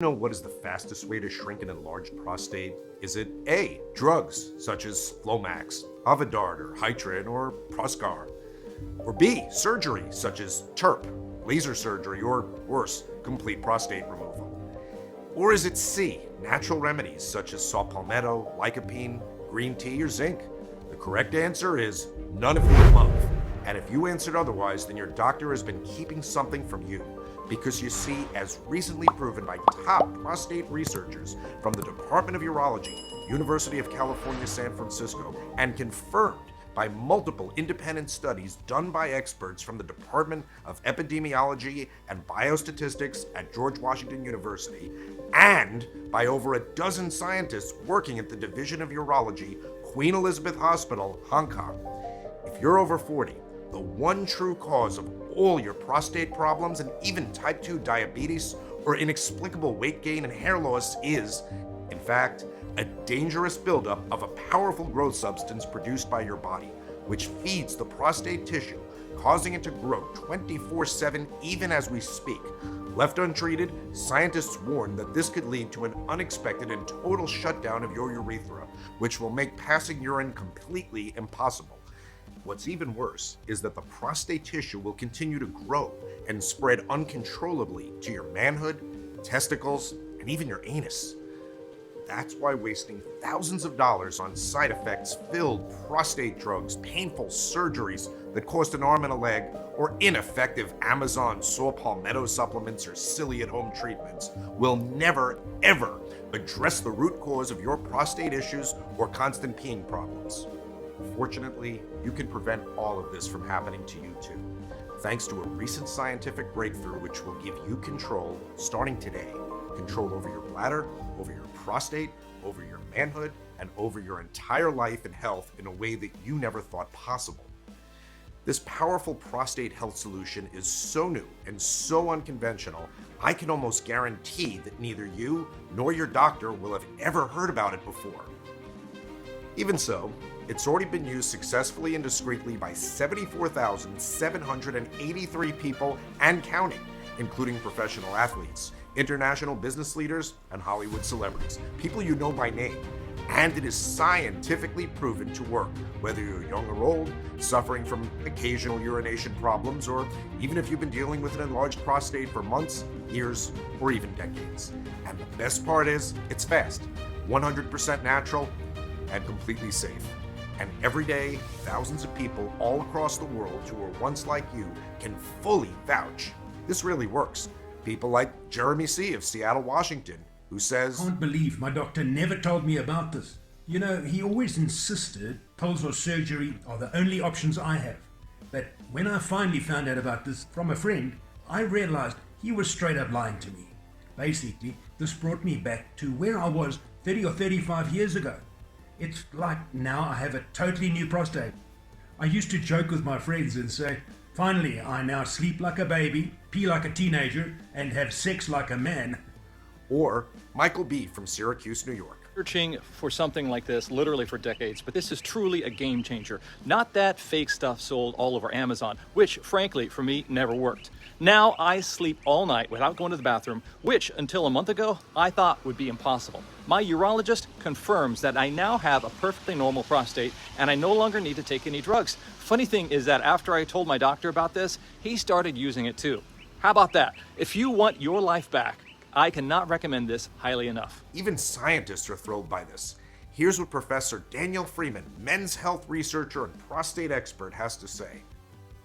Know what is the fastest way to shrink an enlarged prostate? Is it A, drugs such as Flomax, Avodart, or Hytrin, or Proscar? Or B, surgery such as TURP, laser surgery, or worse, complete prostate removal? Or is it C, natural remedies such as saw palmetto, lycopene, green tea, or zinc? The correct answer is none of the above. And if you answered otherwise, then your doctor has been keeping something from you. Because you see, as recently proven by top prostate researchers from the Department of Urology, University of California, San Francisco, and confirmed by multiple independent studies done by experts from the Department of Epidemiology and Biostatistics at George Washington University, and by over a dozen scientists working at the Division of Urology, Queen Elizabeth Hospital, Hong Kong. If you're over 40, the one true cause of all your prostate problems and even type 2 diabetes or inexplicable weight gain and hair loss is, in fact, a dangerous buildup of a powerful growth substance produced by your body, which feeds the prostate tissue, causing it to grow 24/7 even as we speak. Left untreated, scientists warn that this could lead to an unexpected and total shutdown of your urethra, which will make passing urine completely impossible. What's even worse is that the prostate tissue will continue to grow and spread uncontrollably to your manhood, testicles, and even your anus. That's why wasting thousands of dollars on side effects-filled prostate drugs, painful surgeries that cost an arm and a leg, or ineffective Amazon saw palmetto supplements or silly at-home treatments will never, ever address the root cause of your prostate issues or constant peeing problems. Fortunately, you can prevent all of this from happening to you too, thanks to a recent scientific breakthrough which will give you control, starting today, control over your bladder, over your prostate, over your manhood, and over your entire life and health in a way that you never thought possible. This powerful prostate health solution is so new and so unconventional, I can almost guarantee that neither you nor your doctor will have ever heard about it before. Even so, it's already been used successfully and discreetly by 74,783 people and counting, including professional athletes, international business leaders, and Hollywood celebrities, people you know by name. And it is scientifically proven to work, whether you're young or old, suffering from occasional urination problems, or even if you've been dealing with an enlarged prostate for months, years, or even decades. And the best part is, it's fast, 100% natural, and completely safe. And every day, thousands of people all across the world who were once like you can fully vouch this really works. People like Jeremy C. of Seattle, Washington, who says, I can't believe my doctor never told me about this. You know, he always insisted pills or surgery are the only options I have. But when I finally found out about this from a friend, I realized he was straight up lying to me. Basically, this brought me back to where I was 30 or 35 years ago. It's like now I have a totally new prostate. I used to joke with my friends and say, finally, I now sleep like a baby, pee like a teenager, and have sex like a man. Or Michael B. from Syracuse, New York. Searching for something like this literally for decades, but this is truly a game changer. Not that fake stuff sold all over Amazon, which frankly for me never worked. Now I sleep all night without going to the bathroom, which until a month ago I thought would be impossible. My urologist confirms that I now have a perfectly normal prostate and I no longer need to take any drugs. Funny thing is that after I told my doctor about this, he started using it too. How about that? If you want your life back, I cannot recommend this highly enough. Even scientists are thrilled by this. Here's what Professor Daniel Freeman, men's health researcher and prostate expert, has to say.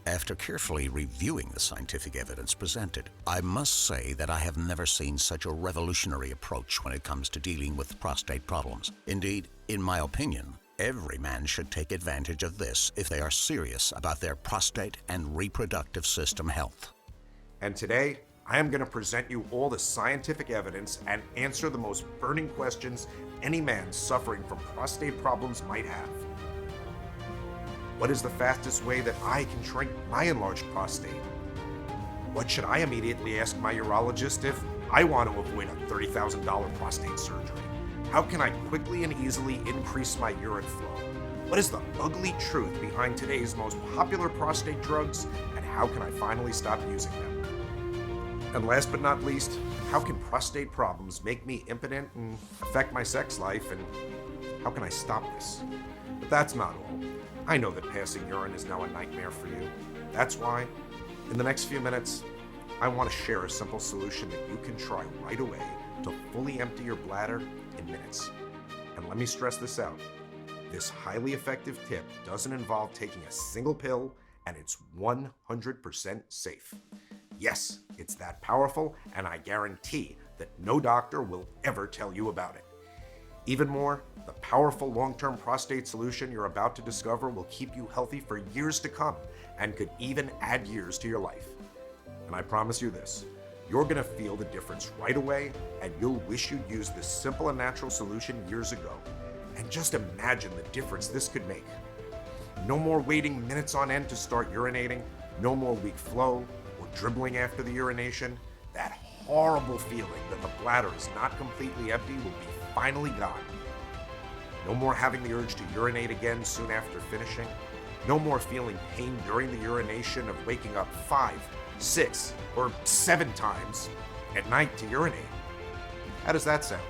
After carefully reviewing the scientific evidence presented, I must say that I have never seen such a revolutionary approach when it comes to dealing with prostate problems. Indeed, in my opinion, every man should take advantage of this if they are serious about their prostate and reproductive system health. And today, I am going to present you all the scientific evidence and answer the most burning questions any man suffering from prostate problems might have. What is the fastest way that I can shrink my enlarged prostate? What should I immediately ask my urologist if I want to avoid a $30,000 prostate surgery? How can I quickly and easily increase my urine flow? What is the ugly truth behind today's most popular prostate drugs, and how can I finally stop using them? And last but not least, how can prostate problems make me impotent and affect my sex life, and how can I stop this? But that's not all. I know that passing urine is now a nightmare for you. That's why, in the next few minutes, I want to share a simple solution that you can try right away to fully empty your bladder in minutes. And let me stress this out. This highly effective tip doesn't involve taking a single pill, and it's 100% safe. Yes, it's that powerful, and I guarantee that no doctor will ever tell you about it. Even more, the powerful long-term prostate solution you're about to discover will keep you healthy for years to come and could even add years to your life. And I promise you this, you're going to feel the difference right away, and you'll wish you'd used this simple and natural solution years ago. And just imagine the difference this could make. No more waiting minutes on end to start urinating, no more weak flow or dribbling after the urination. That horrible feeling that the bladder is not completely empty will be finally gone. No more having the urge to urinate again soon after finishing. No more feeling pain during the urination of waking up 5, 6, or 7 times at night to urinate. How does that sound?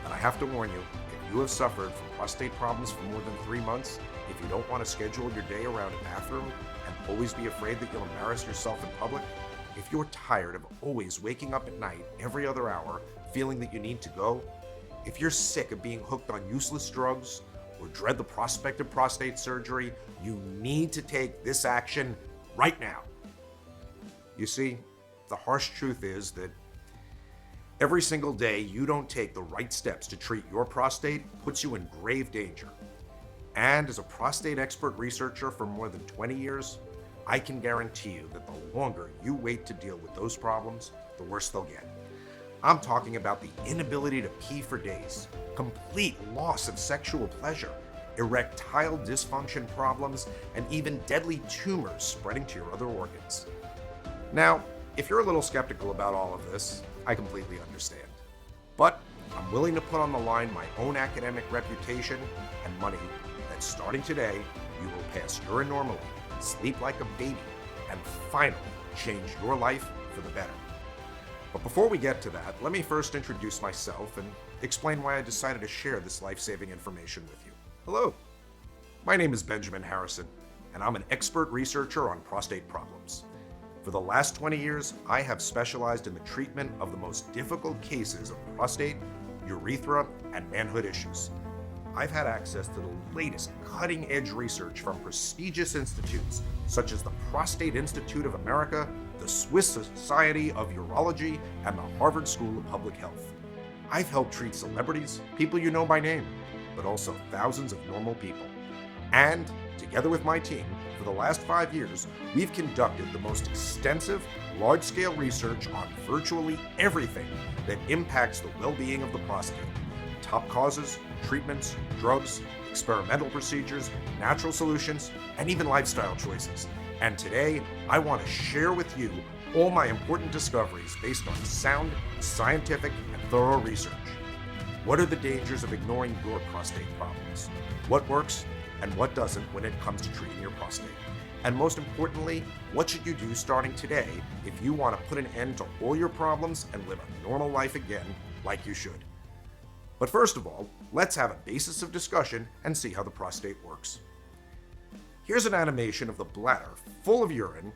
And I have to warn you, if you have suffered from prostate problems for more than 3 months, if you don't want to schedule your day around a bathroom and always be afraid that you'll embarrass yourself in public, if you're tired of always waking up at night every other hour feeling that you need to go, if you're sick of being hooked on useless drugs or dread the prospect of prostate surgery, you need to take this action right now. You see, the harsh truth is that every single day you don't take the right steps to treat your prostate puts you in grave danger. And as a prostate expert researcher for more than 20 years, I can guarantee you that the longer you wait to deal with those problems, the worse they'll get. I'm talking about the inability to pee for days, complete loss of sexual pleasure, erectile dysfunction problems, and even deadly tumors spreading to your other organs. Now, if you're a little skeptical about all of this, I completely understand. But I'm willing to put on the line my own academic reputation and money that starting today, you will pass urine normally, sleep like a baby, and finally change your life for the better. But before we get to that, let me first introduce myself and explain why I decided to share this life-saving information with you. Hello, my name is Benjamin Harrison, and I'm an expert researcher on prostate problems. For the last 20 years, I have specialized in the treatment of the most difficult cases of prostate, urethra, and manhood issues. I've had access to the latest cutting-edge research from prestigious institutes such as the Prostate Institute of America, the Swiss Society of Urology, and the Harvard School of Public Health. I've helped treat celebrities, people you know by name, but also thousands of normal people. And, together with my team, for the last 5 years, we've conducted the most extensive, large-scale research on virtually everything that impacts the well-being of the prostate. Top causes, treatments, drugs, experimental procedures, natural solutions, and even lifestyle choices. And today, I want to share with you all my important discoveries based on sound, scientific, and thorough research. What are the dangers of ignoring your prostate problems? What works and what doesn't when it comes to treating your prostate? And most importantly, what should you do starting today if you want to put an end to all your problems and live a normal life again like you should? But first of all, let's have a basis of discussion and see how the prostate works. Here's an animation of the bladder full of urine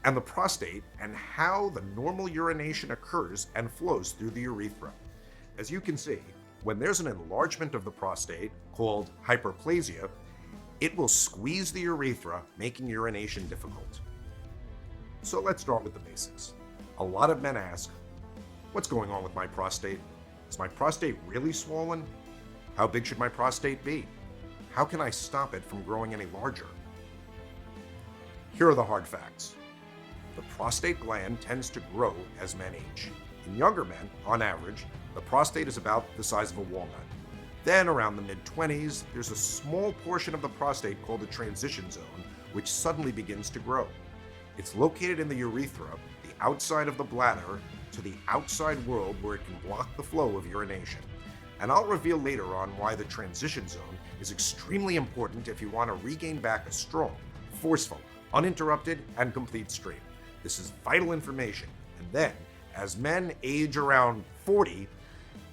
and the prostate and how the normal urination occurs and flows through the urethra. As you can see, when there's an enlargement of the prostate, called hyperplasia, it will squeeze the urethra, making urination difficult. So let's start with the basics. A lot of men ask, what's going on with my prostate? Is my prostate really swollen? How big should my prostate be? How can I stop it from growing any larger? Here are the hard facts. The prostate gland tends to grow as men age. In younger men, on average, the prostate is about the size of a walnut. Then, around the mid-20s, there's a small portion of the prostate called the transition zone, which suddenly begins to grow. It's located in the urethra, the outside of the bladder, to the outside world where it can block the flow of urination. And I'll reveal later on why the transition zone is extremely important if you want to regain back a strong, forceful, uninterrupted, and complete stream. This is vital information, And then, as men age around 40,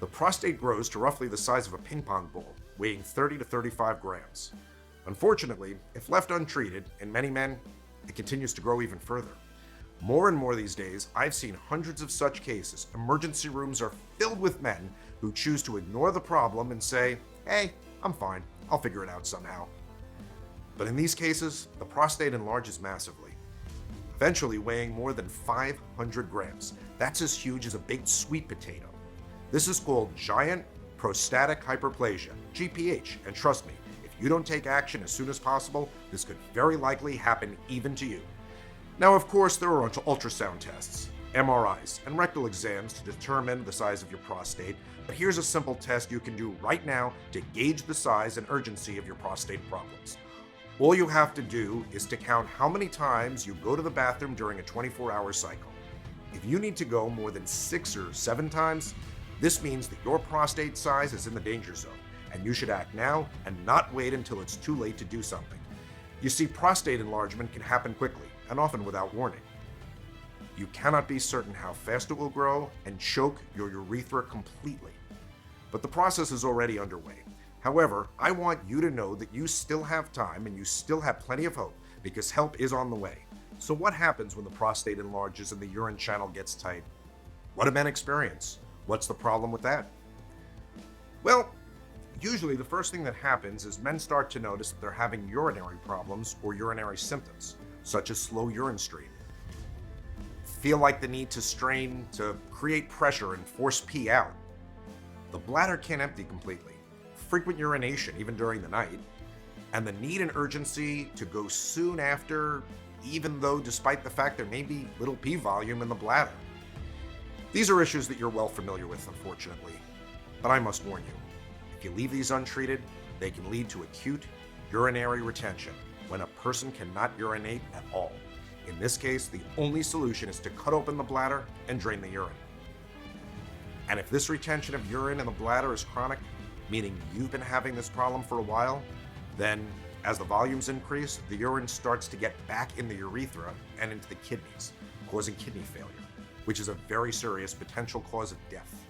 the prostate grows to roughly the size of a ping pong ball, weighing 30 to 35 grams. Unfortunately, if left untreated, in many men, it continues to grow even further. More and more these days, I've seen hundreds of such cases. Emergency rooms are filled with men who choose to ignore the problem and say, "Hey, I'm fine, I'll figure it out somehow." But in these cases, the prostate enlarges massively, eventually weighing more than 500 grams. That's as huge as a big sweet potato. This is called giant prostatic hyperplasia, GPH, and trust me, if you don't take action as soon as possible, this could very likely happen even to you. Now, of course, there are ultrasound tests, MRIs, and rectal exams to determine the size of your prostate, but here's a simple test you can do right now to gauge the size and urgency of your prostate problems. All you have to do is to count how many times you go to the bathroom during a 24-hour cycle. If you need to go more than 6 or 7 times, this means that your prostate size is in the danger zone, and you should act now and not wait until it's too late to do something. You see, prostate enlargement can happen quickly, and often without warning. You cannot be certain how fast it will grow and choke your urethra completely. But the process is already underway. However, I want you to know that you still have time and you still have plenty of hope because help is on the way. So what happens when the prostate enlarges and the urine channel gets tight? What do men experience? What's the problem with that? Well, usually the first thing that happens is men start to notice that they're having urinary problems or urinary symptoms, such as slow urine stream. Feel like the need to strain to create pressure and force pee out. The bladder can't empty completely. Frequent urination, even during the night. And the need and urgency to go soon after, even though despite the fact there may be little pee volume in the bladder. These are issues that you're well familiar with, unfortunately. But I must warn you, if you leave these untreated, they can lead to acute urinary retention, when a person cannot urinate at all. In this case, the only solution is to cut open the bladder and drain the urine. And if this retention of urine in the bladder is chronic, meaning you've been having this problem for a while, then as the volumes increase, the urine starts to get back in the urethra and into the kidneys, causing kidney failure, which is a very serious potential cause of death.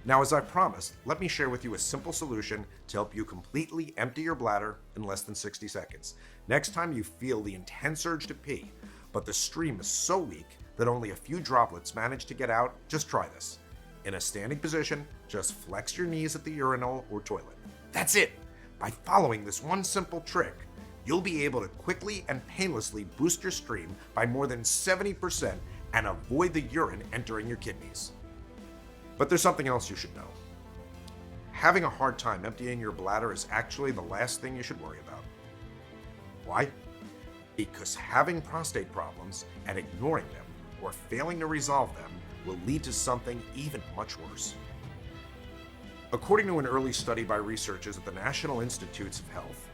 Now, as I promised, let me share with you a simple solution to help you completely empty your bladder in less than 60 seconds. Next time you feel the intense urge to pee, but the stream is so weak that only a few droplets manage to get out, just try this. In a standing position, just flex your knees at the urinal or toilet. That's it! By following this one simple trick, you'll be able to quickly and painlessly boost your stream by more than 70% and avoid the urine entering your kidneys. But there's something else you should know. Having a hard time emptying your bladder is actually the last thing you should worry about. Why? Because having prostate problems and ignoring them or failing to resolve them will lead to something even much worse. According to an early study by researchers at the National Institutes of Health,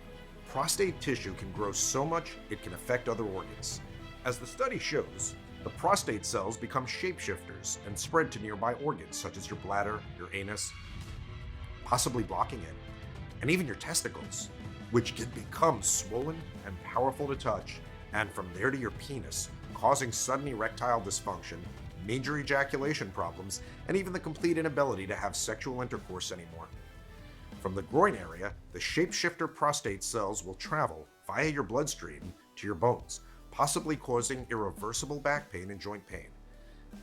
prostate tissue can grow so much it can affect other organs. As the study shows, the prostate cells become shapeshifters and spread to nearby organs such as your bladder, your anus, possibly blocking it, and even your testicles, which can become swollen and powerful to touch, and from there to your penis, causing sudden erectile dysfunction, major ejaculation problems, and even the complete inability to have sexual intercourse anymore. From the groin area, the shapeshifter prostate cells will travel via your bloodstream to your bones, possibly causing irreversible back pain and joint pain.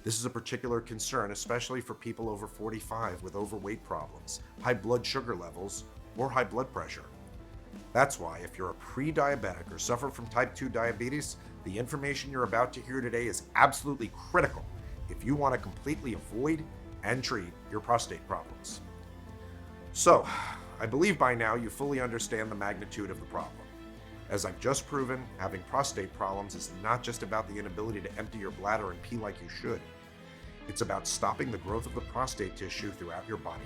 This is a particular concern, especially for people over 45 with overweight problems, high blood sugar levels, or high blood pressure. That's why, if you're a pre-diabetic or suffer from type 2 diabetes, the information you're about to hear today is absolutely critical if you want to completely avoid and treat your prostate problems. So, I believe by now you fully understand the magnitude of the problem. As I've just proven, having prostate problems is not just about the inability to empty your bladder and pee like you should. It's about stopping the growth of the prostate tissue throughout your body.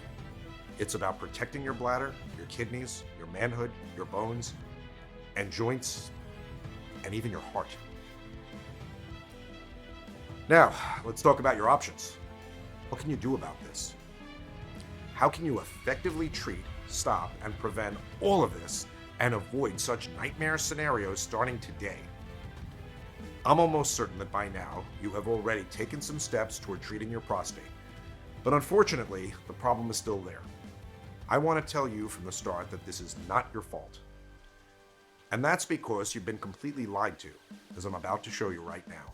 It's about protecting your bladder, your kidneys, your manhood, your bones, and joints, and even your heart. Now, let's talk about your options. What can you do about this? How can you effectively treat, stop, and prevent all of this and avoid such nightmare scenarios starting today? I'm almost certain that by now you have already taken some steps toward treating your prostate. But unfortunately, the problem is still there. I want to tell you from the start that this is not your fault. And that's because you've been completely lied to, as I'm about to show you right now.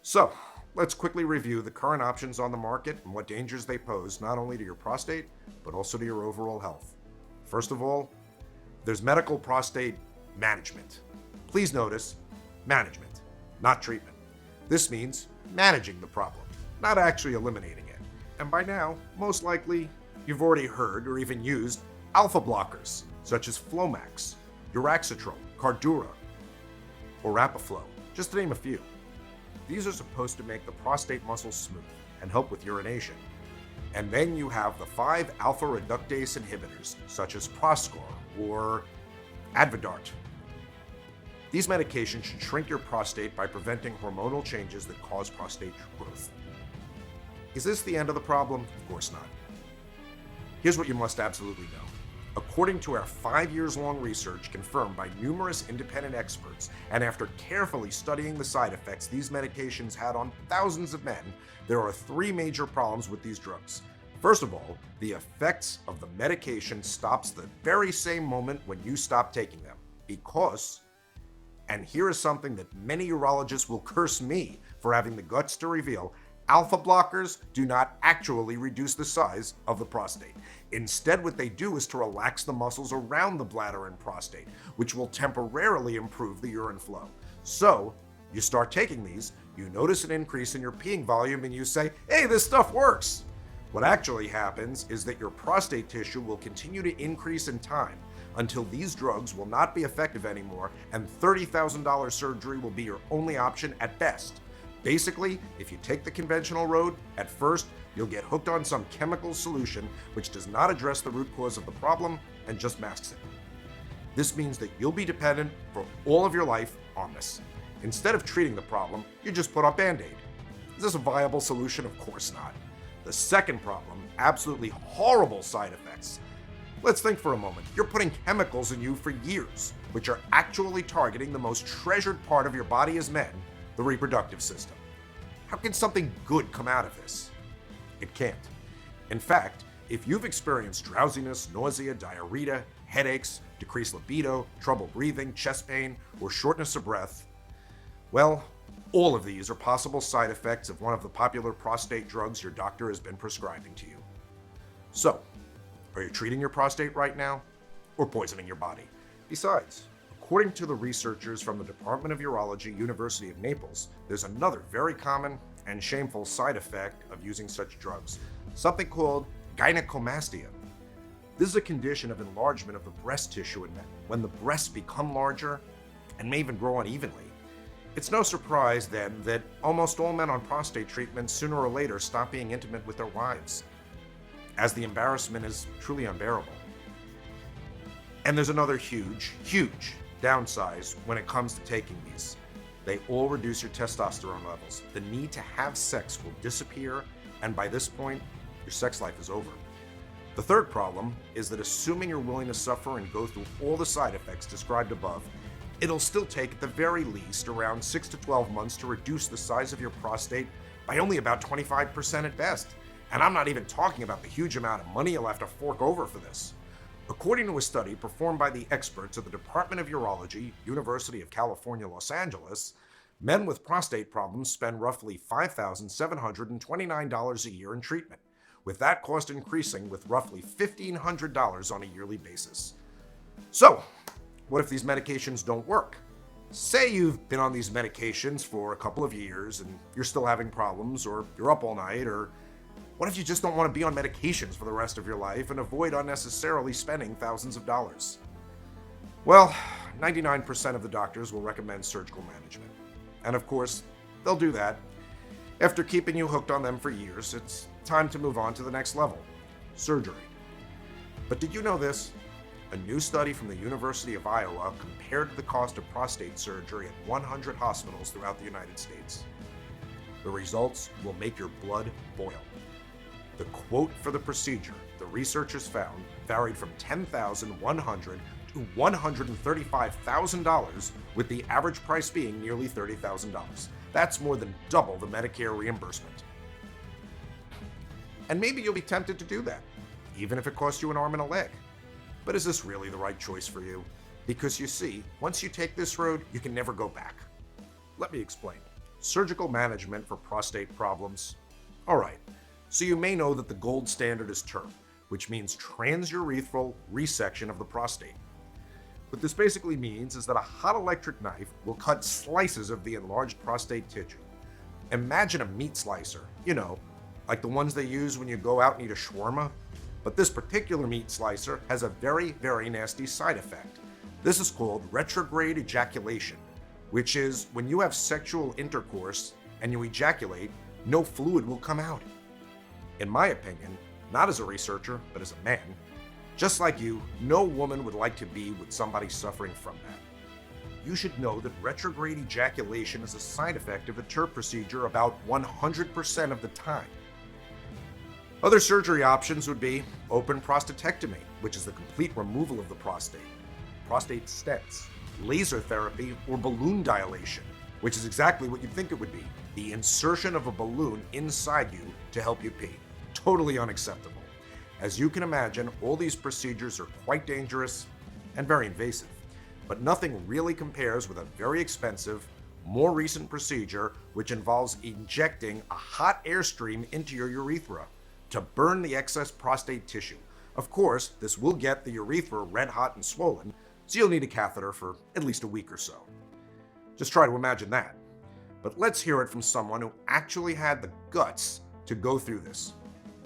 So, let's quickly review the current options on the market and what dangers they pose not only to your prostate, but also to your overall health. First of all, there's medical prostate management. Please notice, management, not treatment. This means managing the problem, not actually eliminating it. And by now, most likely, you've already heard or even used alpha blockers, such as Flomax, Uraxatrol, Cardura, or Rapaflow, just to name a few. These are supposed to make the prostate muscles smooth and help with urination. And then you have the 5 alpha reductase inhibitors, such as Proscar or Advidart. These medications should shrink your prostate by preventing hormonal changes that cause prostate growth. Is this the end of the problem? Of course not. Here's what you must absolutely know. According to our 5 years long research confirmed by numerous independent experts, and after carefully studying the side effects these medications had on thousands of men, there are 3 major problems with these drugs. First of all, the effects of the medication stops the very same moment when you stop taking them. Because, and here is something that many urologists will curse me for having the guts to reveal, alpha blockers do not actually reduce the size of the prostate. Instead, what they do is to relax the muscles around the bladder and prostate, which will temporarily improve the urine flow. So, you start taking these, you notice an increase in your peeing volume, and you say, hey, this stuff works. What actually happens is that your prostate tissue will continue to increase in time until these drugs will not be effective anymore, and $30,000 surgery will be your only option at best. Basically, if you take the conventional road, at first, you'll get hooked on some chemical solution which does not address the root cause of the problem and just masks it. This means that you'll be dependent for all of your life on this. Instead of treating the problem, you just put on Band-Aid. Is this a viable solution? Of course not. The second problem, absolutely horrible side effects. Let's think for a moment. You're putting chemicals in you for years, which are actually targeting the most treasured part of your body as men, the reproductive system. How can something good come out of this? It can't. In fact, if you've experienced drowsiness, nausea, diarrhea, headaches, decreased libido, trouble breathing, chest pain, or shortness of breath, well, all of these are possible side effects of one of the popular prostate drugs your doctor has been prescribing to you. So, are you treating your prostate right now, or poisoning your body? Besides, according to the researchers from the Department of Urology, University of Naples, there's another very common and shameful side effect of using such drugs, something called gynecomastia. This is a condition of enlargement of the breast tissue in men, when the breasts become larger and may even grow unevenly. It's no surprise then that almost all men on prostate treatment sooner or later stop being intimate with their wives, as the embarrassment is truly unbearable. And there's another huge downside when it comes to taking these. They all reduce your testosterone levels. The need to have sex will disappear, and by this point, your sex life is over. The third problem is that assuming you're willing to suffer and go through all the side effects described above, it'll still take at the very least around 6 to 12 months to reduce the size of your prostate by only about 25% at best. And I'm not even talking about the huge amount of money you'll have to fork over for this. According to a study performed by the experts at the Department of Urology, University of California, Los Angeles, men with prostate problems spend roughly $5,729 a year in treatment, with that cost increasing with roughly $1,500 on a yearly basis. So, what if these medications don't work? Say you've been on these medications for a couple of years and you're still having problems, or you're up all night, or what if you just don't want to be on medications for the rest of your life and avoid unnecessarily spending thousands of dollars? Well, 99% of the doctors will recommend surgical management. And of course, they'll do that. After keeping you hooked on them for years, it's time to move on to the next level, surgery. But did you know this? A new study from the University of Iowa compared the cost of prostate surgery at 100 hospitals throughout the United States. The results will make your blood boil. The quote for the procedure the researchers found varied from $10,100 to to $135,000, with the average price being nearly $30,000. That's more than double the Medicare reimbursement. And maybe you'll be tempted to do that, even if it costs you an arm and a leg. But is this really the right choice for you? Because you see, once you take this road, you can never go back. Let me explain. Surgical management for prostate problems. Alright, so you may know that the gold standard is TURP, which means transurethral resection of the prostate. What this basically means is that a hot electric knife will cut slices of the enlarged prostate tissue. Imagine a meat slicer, like the ones they use when you go out and eat a shawarma. But this particular meat slicer has a very, very nasty side effect. This is called retrograde ejaculation, which is when you have sexual intercourse and you ejaculate, no fluid will come out. In my opinion, not as a researcher, but as a man, just like you, no woman would like to be with somebody suffering from that. You should know that retrograde ejaculation is a side effect of the TURP procedure about 100% of the time. Other surgery options would be open prostatectomy, which is the complete removal of the prostate stents, laser therapy, or balloon dilation, which is exactly what you'd think it would be, the insertion of a balloon inside you to help you pee. Totally unacceptable. As you can imagine, all these procedures are quite dangerous and very invasive, but nothing really compares with a very expensive, more recent procedure which involves injecting a hot airstream into your urethra to burn the excess prostate tissue. Of course, this will get the urethra red hot and swollen, so you'll need a catheter for at least a week or so. Just try to imagine that. But let's hear it from someone who actually had the guts to go through this.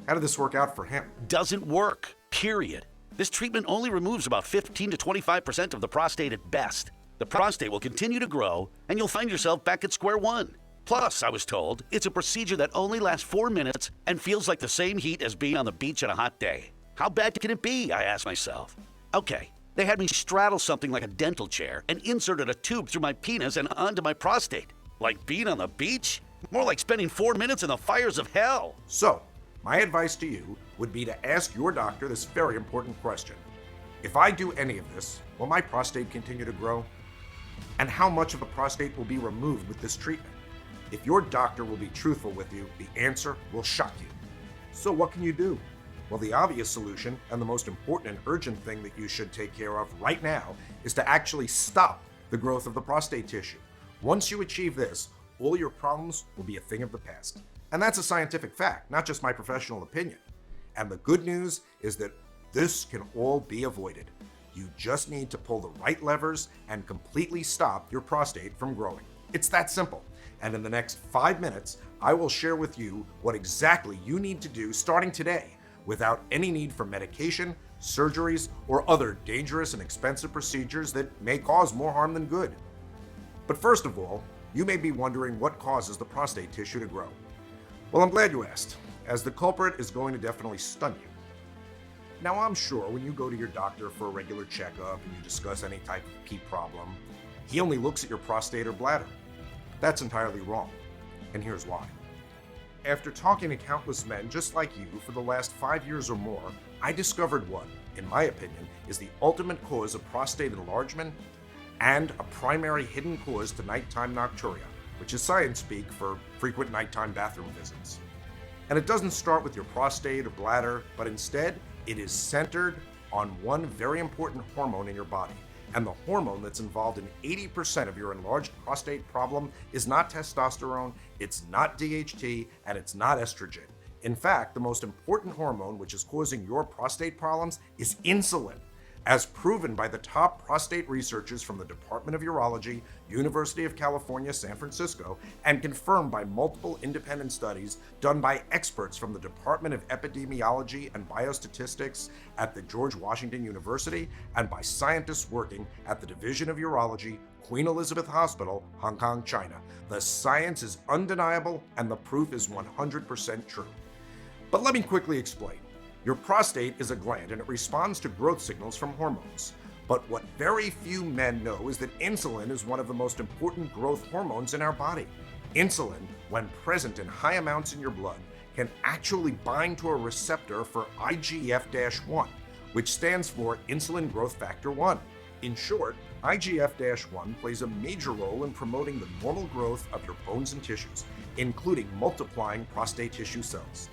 How did this work out for him? Doesn't work, period. This treatment only removes about 15 to 25% of the prostate at best. The prostate will continue to grow, and you'll find yourself back at square one. Plus, I was told, it's a procedure that only lasts 4 minutes and feels like the same heat as being on the beach on a hot day. How bad can it be, I asked myself. Okay, they had me straddle something like a dental chair and inserted a tube through my penis and onto my prostate. Like being on the beach? More like spending 4 minutes in the fires of hell. So, my advice to you would be to ask your doctor this very important question. If I do any of this, will my prostate continue to grow? And how much of the prostate will be removed with this treatment? If your doctor will be truthful with you, the answer will shock you. So what can you do? Well, the obvious solution, and the most important and urgent thing that you should take care of right now, is to actually stop the growth of the prostate tissue. Once you achieve this, all your problems will be a thing of the past. And that's a scientific fact, not just my professional opinion. And the good news is that this can all be avoided. You just need to pull the right levers and completely stop your prostate from growing. It's that simple. And in the next 5 minutes, I will share with you what exactly you need to do starting today without any need for medication, surgeries, or other dangerous and expensive procedures that may cause more harm than good. But first of all, you may be wondering what causes the prostate tissue to grow. Well, I'm glad you asked, as the culprit is going to definitely stun you. Now, I'm sure when you go to your doctor for a regular checkup and you discuss any type of pee problem, he only looks at your prostate or bladder. That's entirely wrong, and here's why. After talking to countless men just like you for the last 5 years or more, I discovered what, in my opinion, is the ultimate cause of prostate enlargement and a primary hidden cause to nighttime nocturia, which is science speak for frequent nighttime bathroom visits. And it doesn't start with your prostate or bladder, but instead, it is centered on one very important hormone in your body. And the hormone that's involved in 80% of your enlarged prostate problem is not testosterone, it's not DHT, and it's not estrogen. In fact, the most important hormone which is causing your prostate problems is insulin, as proven by the top prostate researchers from the Department of Urology, University of California, San Francisco, and confirmed by multiple independent studies done by experts from the Department of Epidemiology and Biostatistics at the George Washington University and by scientists working at the Division of Urology, Queen Elizabeth Hospital, Hong Kong, China. The science is undeniable and the proof is 100% true. But let me quickly explain. Your prostate is a gland and it responds to growth signals from hormones. But what very few men know is that insulin is one of the most important growth hormones in our body. Insulin, when present in high amounts in your blood, can actually bind to a receptor for IGF-1, which stands for insulin growth factor 1. In short, IGF-1 plays a major role in promoting the normal growth of your bones and tissues, including multiplying prostate tissue cells.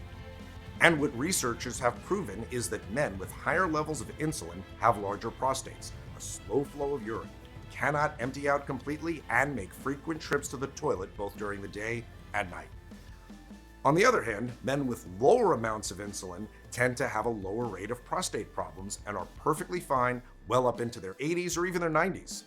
And what researchers have proven is that men with higher levels of insulin have larger prostates, a slow flow of urine, cannot empty out completely, and make frequent trips to the toilet both during the day and night. On the other hand, men with lower amounts of insulin tend to have a lower rate of prostate problems and are perfectly fine well up into their 80s or even their 90s.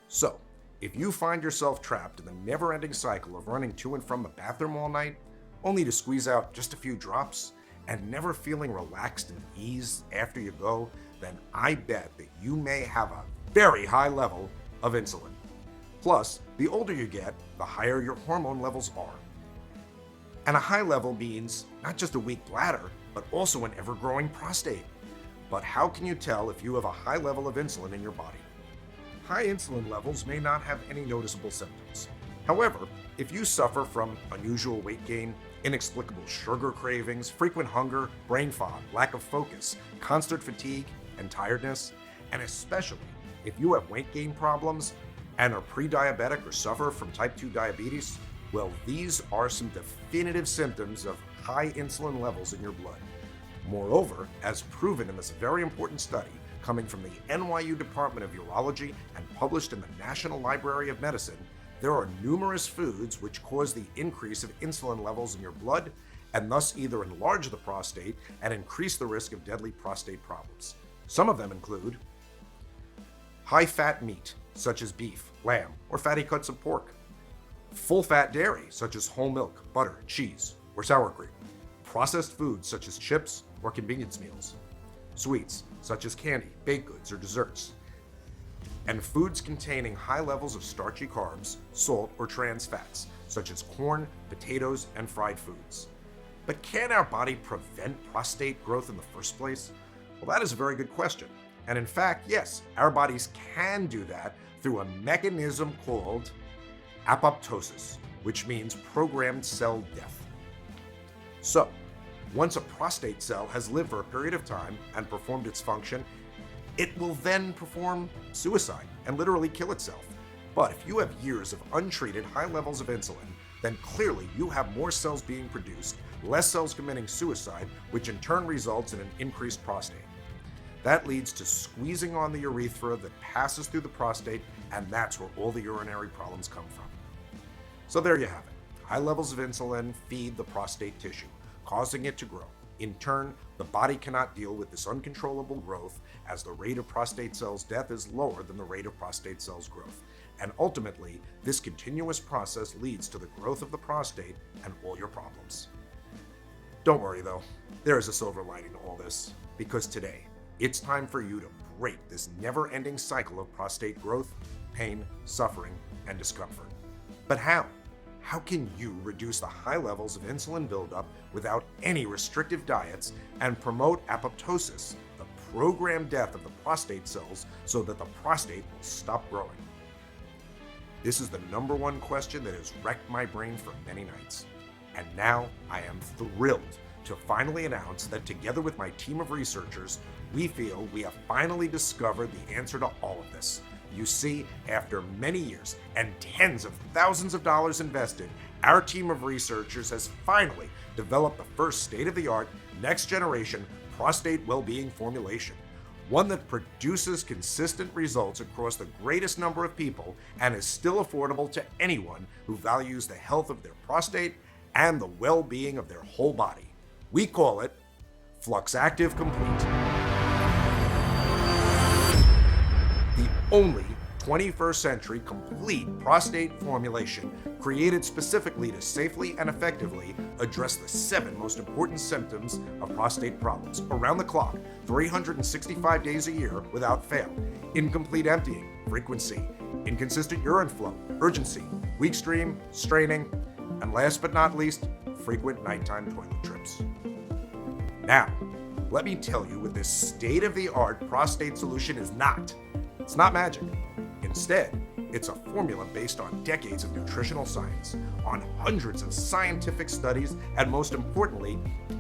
So, if you find yourself trapped in the never-ending cycle of running to and from the bathroom all night, only to squeeze out just a few drops, and never feeling relaxed and ease after you go, then I bet that you may have a very high level of insulin. Plus, the older you get, the higher your hormone levels are. And a high level means not just a weak bladder, but also an ever-growing prostate. But how can you tell if you have a high level of insulin in your body? High insulin levels may not have any noticeable symptoms. However, if you suffer from unusual weight gain, inexplicable sugar cravings, frequent hunger, brain fog, lack of focus, constant fatigue, and tiredness, and especially if you have weight gain problems and are pre-diabetic or suffer from type 2 diabetes, well, these are some definitive symptoms of high insulin levels in your blood. Moreover, as proven in this very important study coming from the NYU Department of Urology and published in the National Library of Medicine, there are numerous foods which cause the increase of insulin levels in your blood and thus either enlarge the prostate and increase the risk of deadly prostate problems. Some of them include high-fat meat, such as beef, lamb, or fatty cuts of pork. Full-fat dairy, such as whole milk, butter, cheese, or sour cream. Processed foods, such as chips or convenience meals. Sweets, such as candy, baked goods, or desserts. And foods containing high levels of starchy carbs, salt, or trans fats, such as corn, potatoes, and fried foods. But can our body prevent prostate growth in the first place? Well, that is a very good question. And in fact, yes, our bodies can do that through a mechanism called apoptosis, which means programmed cell death. So, once a prostate cell has lived for a period of time and performed its function, it will then perform suicide and literally kill itself. But if you have years of untreated high levels of insulin, then clearly you have more cells being produced, less cells committing suicide, which in turn results in an increased prostate. That leads to squeezing on the urethra that passes through the prostate, and that's where all the urinary problems come from. So there you have it. High levels of insulin feed the prostate tissue, causing it to grow. In turn, the body cannot deal with this uncontrollable growth as the rate of prostate cells death is lower than the rate of prostate cells growth. And ultimately, this continuous process leads to the growth of the prostate and all your problems. Don't worry though, there is a silver lining to all this, because today, it's time for you to break this never-ending cycle of prostate growth, pain, suffering, and discomfort. But how? How can you reduce the high levels of insulin buildup without any restrictive diets and promote apoptosis, the programmed death of the prostate cells, so that the prostate will stop growing? This is the number one question that has wrecked my brain for many nights. And now I am thrilled to finally announce that together with my team of researchers, we feel we have finally discovered the answer to all of this. You see, after many years and tens of thousands of dollars invested, our team of researchers has finally developed the first state-of-the-art, next-generation prostate well-being formulation. One that produces consistent results across the greatest number of people and is still affordable to anyone who values the health of their prostate and the well-being of their whole body. We call it Fluxactive Complete. The only 21st century complete prostate formulation created specifically to safely and effectively address the 7 most important symptoms of prostate problems around the clock, 365 days a year without fail. Incomplete emptying, frequency, inconsistent urine flow, urgency, weak stream, straining, and last but not least, frequent nighttime toilet trips. Now, let me tell you what this state-of-the-art prostate solution is not. It's not magic. Instead, it's a formula based on decades of nutritional science, on hundreds of scientific studies, and most importantly,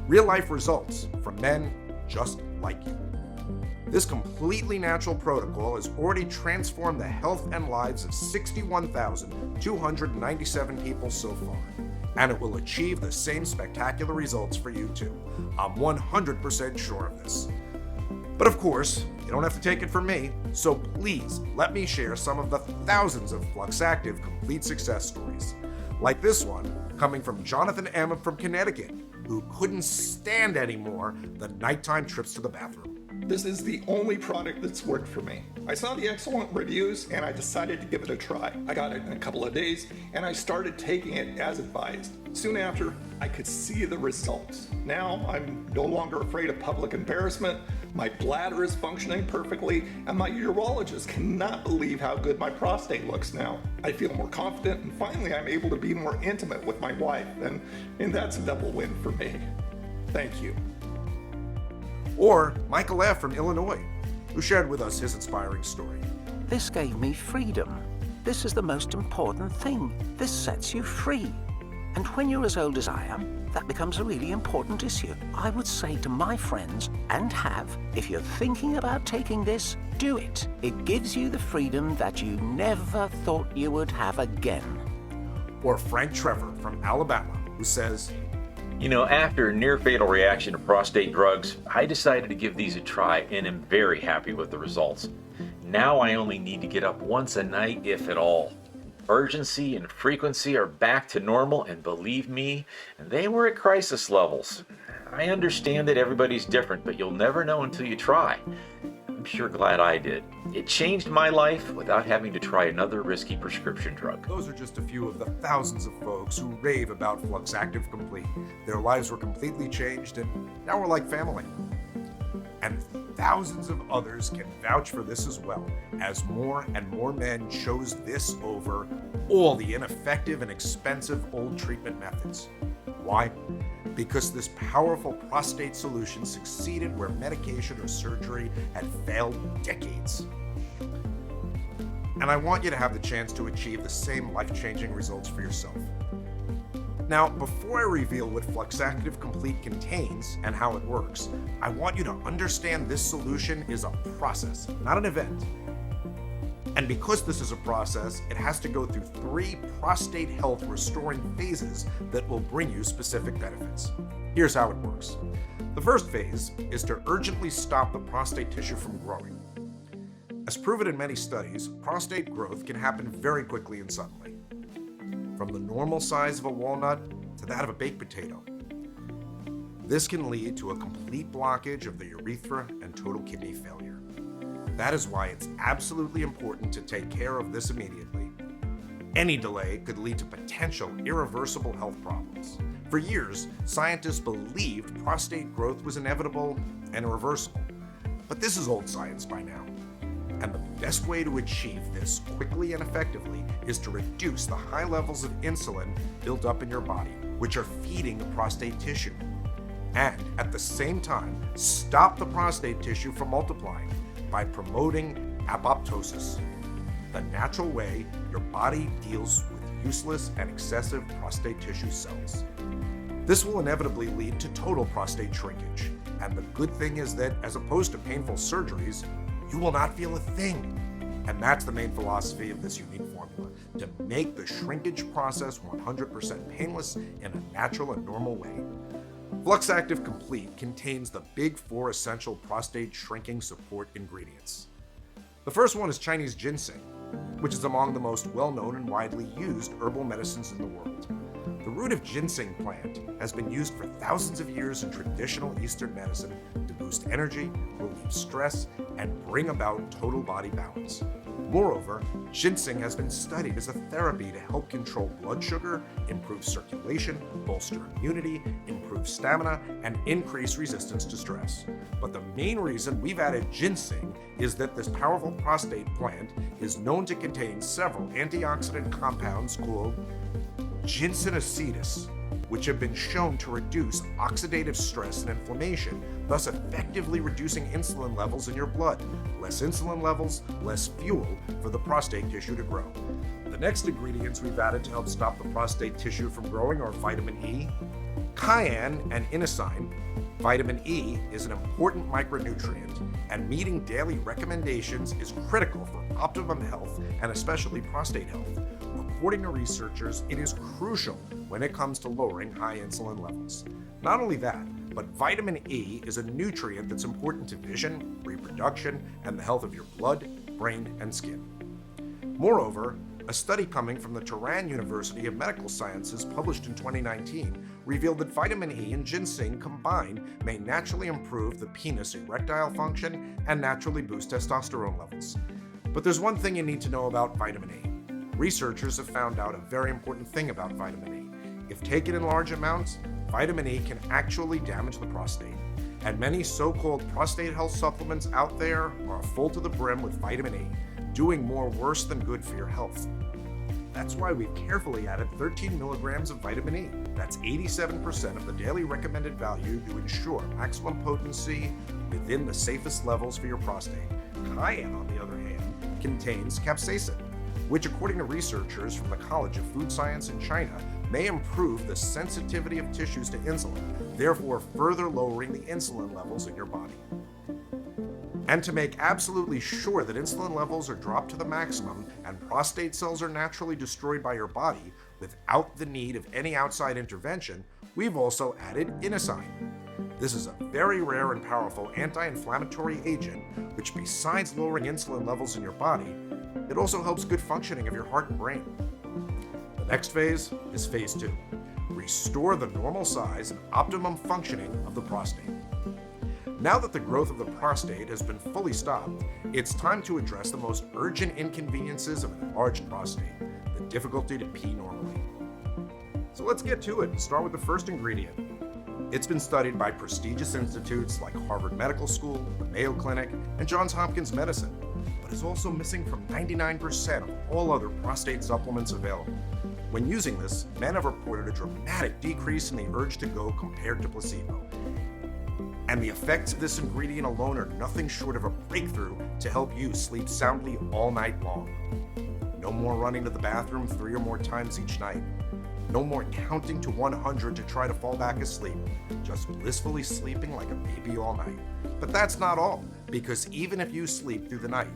real-life results from men just like you. This completely natural protocol has already transformed the health and lives of 61,297 people so far, and it will achieve the same spectacular results for you too. I'm 100% sure of this. But of course, you don't have to take it from me, so please let me share some of the thousands of Fluxactive Complete success stories, like this one coming from Jonathan M. from Connecticut, who couldn't stand anymore the nighttime trips to the bathroom. This is the only product that's worked for me. I saw the excellent reviews and I decided to give it a try. I got it in a couple of days and I started taking it as advised. Soon after, I could see the results. Now I'm no longer afraid of public embarrassment, my bladder is functioning perfectly, and my urologist cannot believe how good my prostate looks now. I feel more confident, and finally I'm able to be more intimate with my wife, and that's a double win for me. Thank you. Or Michael F. from Illinois, who shared with us his inspiring story. This gave me freedom. This is the most important thing. This sets you free. And when you're as old as I am, that becomes a really important issue. I would say to my friends, and if you're thinking about taking this, do it. It gives you the freedom that you never thought you would have again. Or Frank Trevor from Alabama, who says, You know, after a near-fatal reaction to prostate drugs, I decided to give these a try and am very happy with the results. Now I only need to get up once a night, if at all. Urgency and frequency are back to normal, and believe me, they were at crisis levels. I understand that everybody's different, but you'll never know until you try. I'm sure glad I did. It changed my life without having to try another risky prescription drug. Those are just a few of the thousands of folks who rave about Fluxactive Complete. Their lives were completely changed, and now we're like family. And thousands of others can vouch for this as well, as more and more men chose this over all the ineffective and expensive old treatment methods. Why? Because this powerful prostate solution succeeded where medication or surgery had failed decades. And I want you to have the chance to achieve the same life-changing results for yourself. Now, before I reveal what Fluxactive Complete contains and how it works, I want you to understand this solution is a process, not an event. And because this is a process, it has to go through 3 prostate health restoring phases that will bring you specific benefits. Here's how it works. The first phase is to urgently stop the prostate tissue from growing. As proven in many studies, prostate growth can happen very quickly and suddenly, from the normal size of a walnut to that of a baked potato. This can lead to a complete blockage of the urethra and total kidney failure. That is why it's absolutely important to take care of this immediately. Any delay could lead to potential irreversible health problems. For years, scientists believed prostate growth was inevitable and irreversible, but this is old science by now. And the best way to achieve this quickly and effectively is to reduce the high levels of insulin built up in your body, which are feeding the prostate tissue. And at the same time, stop the prostate tissue from multiplying by promoting apoptosis, the natural way your body deals with useless and excessive prostate tissue cells. This will inevitably lead to total prostate shrinkage. And the good thing is that, as opposed to painful surgeries, you will not feel a thing. And that's the main philosophy of this unique formula, to make the shrinkage process 100% painless in a natural and normal way. Fluxactive Complete contains the big 4 essential prostate shrinking support ingredients. The first one is Chinese ginseng, which is among the most well-known and widely used herbal medicines in the world. The root of ginseng plant has been used for thousands of years in traditional Eastern medicine to boost energy, relieve stress, and bring about total body balance. Moreover, ginseng has been studied as a therapy to help control blood sugar, improve circulation, bolster immunity, improve stamina, and increase resistance to stress. But the main reason we've added ginseng is that this powerful prostate plant is known to contain several antioxidant compounds called ginsenoscidas, which have been shown to reduce oxidative stress and inflammation, thus effectively reducing insulin levels in your blood. Less insulin levels, less fuel for the prostate tissue to grow. The next ingredients we've added to help stop the prostate tissue from growing are vitamin E, cayenne and inosine, Vitamin E is an important micronutrient, and meeting daily recommendations is critical for optimum health and especially prostate health. According to researchers, it is crucial when it comes to lowering high insulin levels. Not only that, but vitamin E is a nutrient that's important to vision, reproduction, and the health of your blood, brain, and skin. Moreover, a study coming from the Tehran University of Medical Sciences published in 2019 revealed that vitamin E and ginseng combined may naturally improve the penis erectile function and naturally boost testosterone levels. But there's one thing you need to know about vitamin E. Researchers have found out a very important thing about vitamin E. If taken in large amounts, vitamin E can actually damage the prostate. And many so-called prostate health supplements out there are full to the brim with vitamin E, doing more worse than good for your health. That's why we've carefully added 13 milligrams of vitamin E. That's 87% of the daily recommended value to ensure maximum potency within the safest levels for your prostate. Cayenne, on the other hand, contains capsaicin, which according to researchers from the College of Food Science in China, may improve the sensitivity of tissues to insulin, therefore further lowering the insulin levels in your body. And to make absolutely sure that insulin levels are dropped to the maximum and prostate cells are naturally destroyed by your body without the need of any outside intervention, we've also added inosine. This is a very rare and powerful anti-inflammatory agent which, besides lowering insulin levels in your body, it also helps good functioning of your heart and brain. The next phase is phase 2. Restore the normal size and optimum functioning of the prostate. Now that the growth of the prostate has been fully stopped, it's time to address the most urgent inconveniences of an enlarged prostate, the difficulty to pee normally. So let's get to it and start with the first ingredient. It's been studied by prestigious institutes like Harvard Medical School, the Mayo Clinic, and Johns Hopkins Medicine, but is also missing from 99% of all other prostate supplements available. When using this, men have reported a dramatic decrease in the urge to go compared to placebo. And the effects of this ingredient alone are nothing short of a breakthrough to help you sleep soundly all night long. No more running to the bathroom 3 or more times each night. No more counting to 100 to try to fall back asleep. Just blissfully sleeping like a baby all night. But that's not all, because even if you sleep through the night,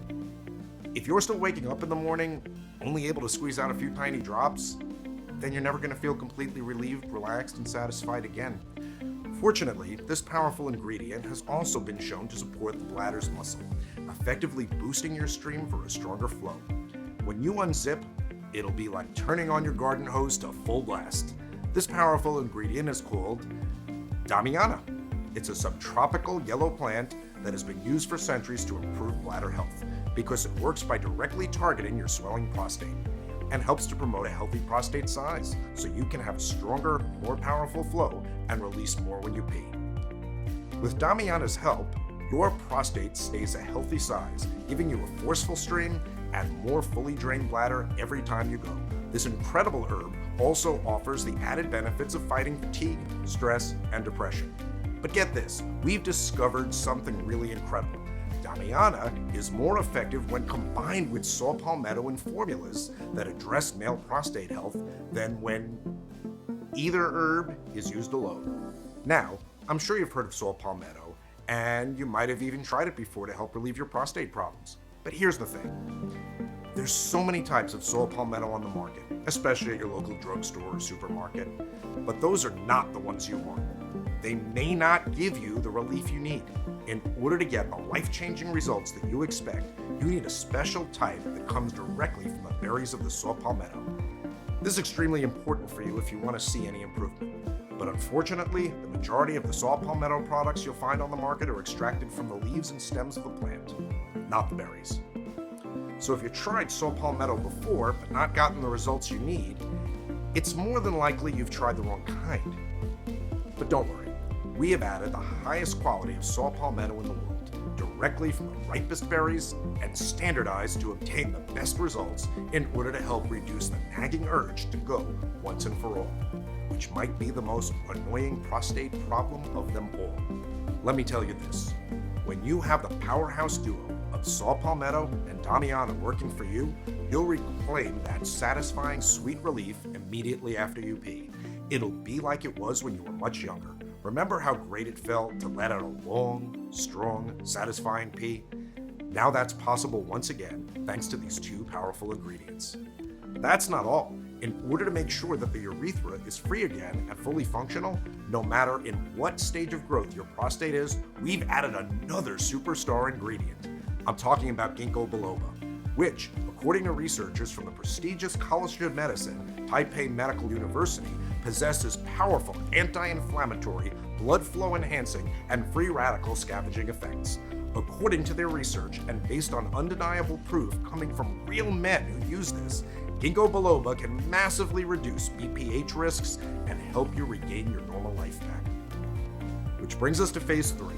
if you're still waking up in the morning, only able to squeeze out a few tiny drops, then you're never going to feel completely relieved, relaxed, and satisfied again. Fortunately, this powerful ingredient has also been shown to support the bladder's muscle, effectively boosting your stream for a stronger flow. When you unzip, it'll be like turning on your garden hose to full blast. This powerful ingredient is called Damiana. It's a subtropical yellow plant that has been used for centuries to improve bladder health because it works by directly targeting your swelling prostate and helps to promote a healthy prostate size so you can have a stronger, more powerful flow and release more when you pee. With Damiana's help, your prostate stays a healthy size, giving you a forceful stream and more fully drained bladder every time you go. This incredible herb also offers the added benefits of fighting fatigue, stress, and depression. But get this, we've discovered something really incredible. Damiana is more effective when combined with saw palmetto in formulas that address male prostate health than when either herb is used alone. Now, I'm sure you've heard of saw palmetto, and you might have even tried it before to help relieve your prostate problems. But here's the thing. There's so many types of saw palmetto on the market, especially at your local drugstore or supermarket, but those are not the ones you want. They may not give you the relief you need. In order to get the life-changing results that you expect, you need a special type that comes directly from the berries of the saw palmetto. This is extremely important for you if you want to see any improvement. But unfortunately, the majority of the saw palmetto products you'll find on the market are extracted from the leaves and stems of the plant, not the berries. So if you tried saw palmetto before but not gotten the results you need, it's more than likely you've tried the wrong kind. But don't worry, we have added the highest quality of saw palmetto in the world, directly from the ripest berries and standardized to obtain the best results in order to help reduce the nagging urge to go once and for all, which might be the most annoying prostate problem of them all. Let me tell you this, when you have the powerhouse duo of saw palmetto and Damiana working for you, you'll reclaim that satisfying sweet relief immediately after you pee. It'll be like it was when you were much younger, Remember how great it felt to let out a long, strong, satisfying pee? Now that's possible once again thanks to these two powerful ingredients. That's not all. In order to make sure that the urethra is free again and fully functional, no matter in what stage of growth your prostate is, we've added another superstar ingredient. I'm talking about ginkgo biloba, which, according to researchers from the prestigious College of Medicine, Taipei Medical University, possesses powerful anti-inflammatory, blood flow enhancing, and free radical scavenging effects. According to their research, and based on undeniable proof coming from real men who use this, ginkgo biloba can massively reduce BPH risks and help you regain your normal life back. Which brings us to phase 3.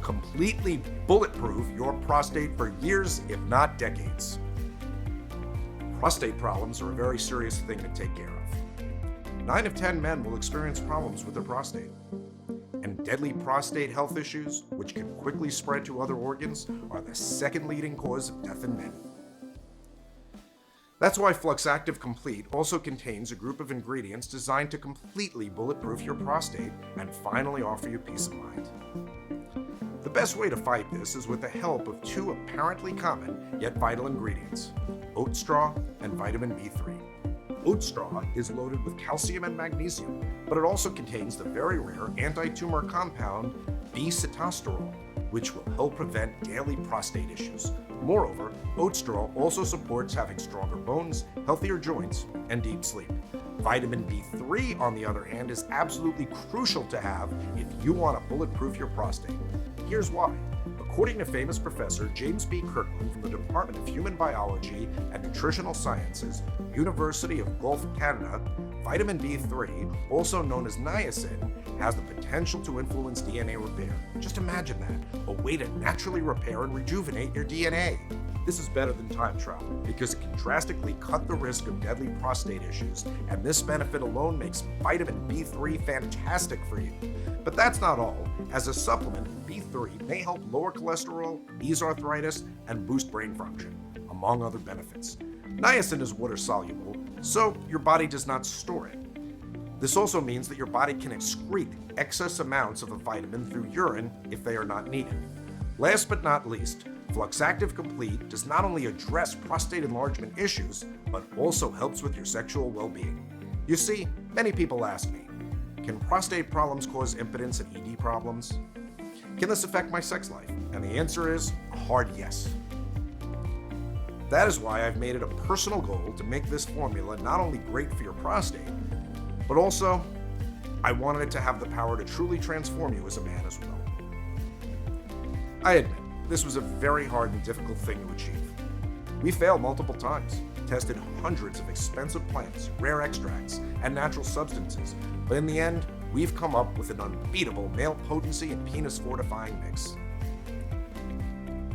Completely bulletproof your prostate for years, if not decades. Prostate problems are a very serious thing to take care of. 9 of 10 men will experience problems with their prostate. And deadly prostate health issues, which can quickly spread to other organs, are the second leading cause of death in men. That's why Fluxactive Complete also contains a group of ingredients designed to completely bulletproof your prostate and finally offer you peace of mind. The best way to fight this is with the help of 2 apparently common yet vital ingredients, oat straw and vitamin B3. Oat straw is loaded with calcium and magnesium, but it also contains the very rare anti-tumor compound B-sitosterol, which will help prevent daily prostate issues. Moreover, oat straw also supports having stronger bones, healthier joints, and deep sleep. Vitamin B3, on the other hand, is absolutely crucial to have if you want to bulletproof your prostate. Here's why. According to famous professor James B. Kirkland from the Department of Human Biology and Nutritional Sciences, University of Gulf, Canada, vitamin B3, also known as niacin, has the potential to influence DNA repair. Just imagine that, a way to naturally repair and rejuvenate your DNA. This is better than time travel because it can drastically cut the risk of deadly prostate issues, and this benefit alone makes vitamin B3 fantastic for you. But that's not all. As a supplement, B3 may help lower cholesterol, ease arthritis, and boost brain function, among other benefits. Niacin is water soluble, so your body does not store it. This also means that your body can excrete excess amounts of a vitamin through urine if they are not needed. Last but not least, Fluxactive Complete does not only address prostate enlargement issues, but also helps with your sexual well-being. You see, many people ask me, can prostate problems cause impotence and ED problems? Can this affect my sex life? And the answer is a hard yes. That is why I've made it a personal goal to make this formula not only great for your prostate, but also I wanted it to have the power to truly transform you as a man as well. I admit, this was a very hard and difficult thing to achieve. We failed multiple times, tested hundreds of expensive plants, rare extracts, and natural substances, but in the end, we've come up with an unbeatable male potency and penis fortifying mix.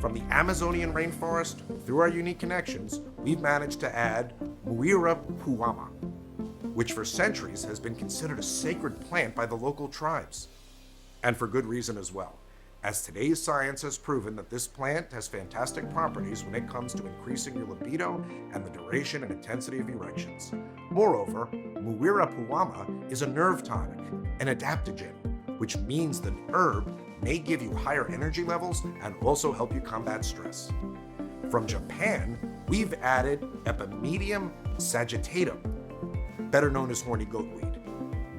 From the Amazonian rainforest through our unique connections, we've managed to add Muira puama, which for centuries has been considered a sacred plant by the local tribes. And for good reason as well, as today's science has proven that this plant has fantastic properties when it comes to increasing your libido and the duration and intensity of erections. Moreover, Muira puama is a nerve tonic, an adaptogen, which means the herb may give you higher energy levels and also help you combat stress. From Japan, we've added Epimedium sagittatum, better known as horny goatweed.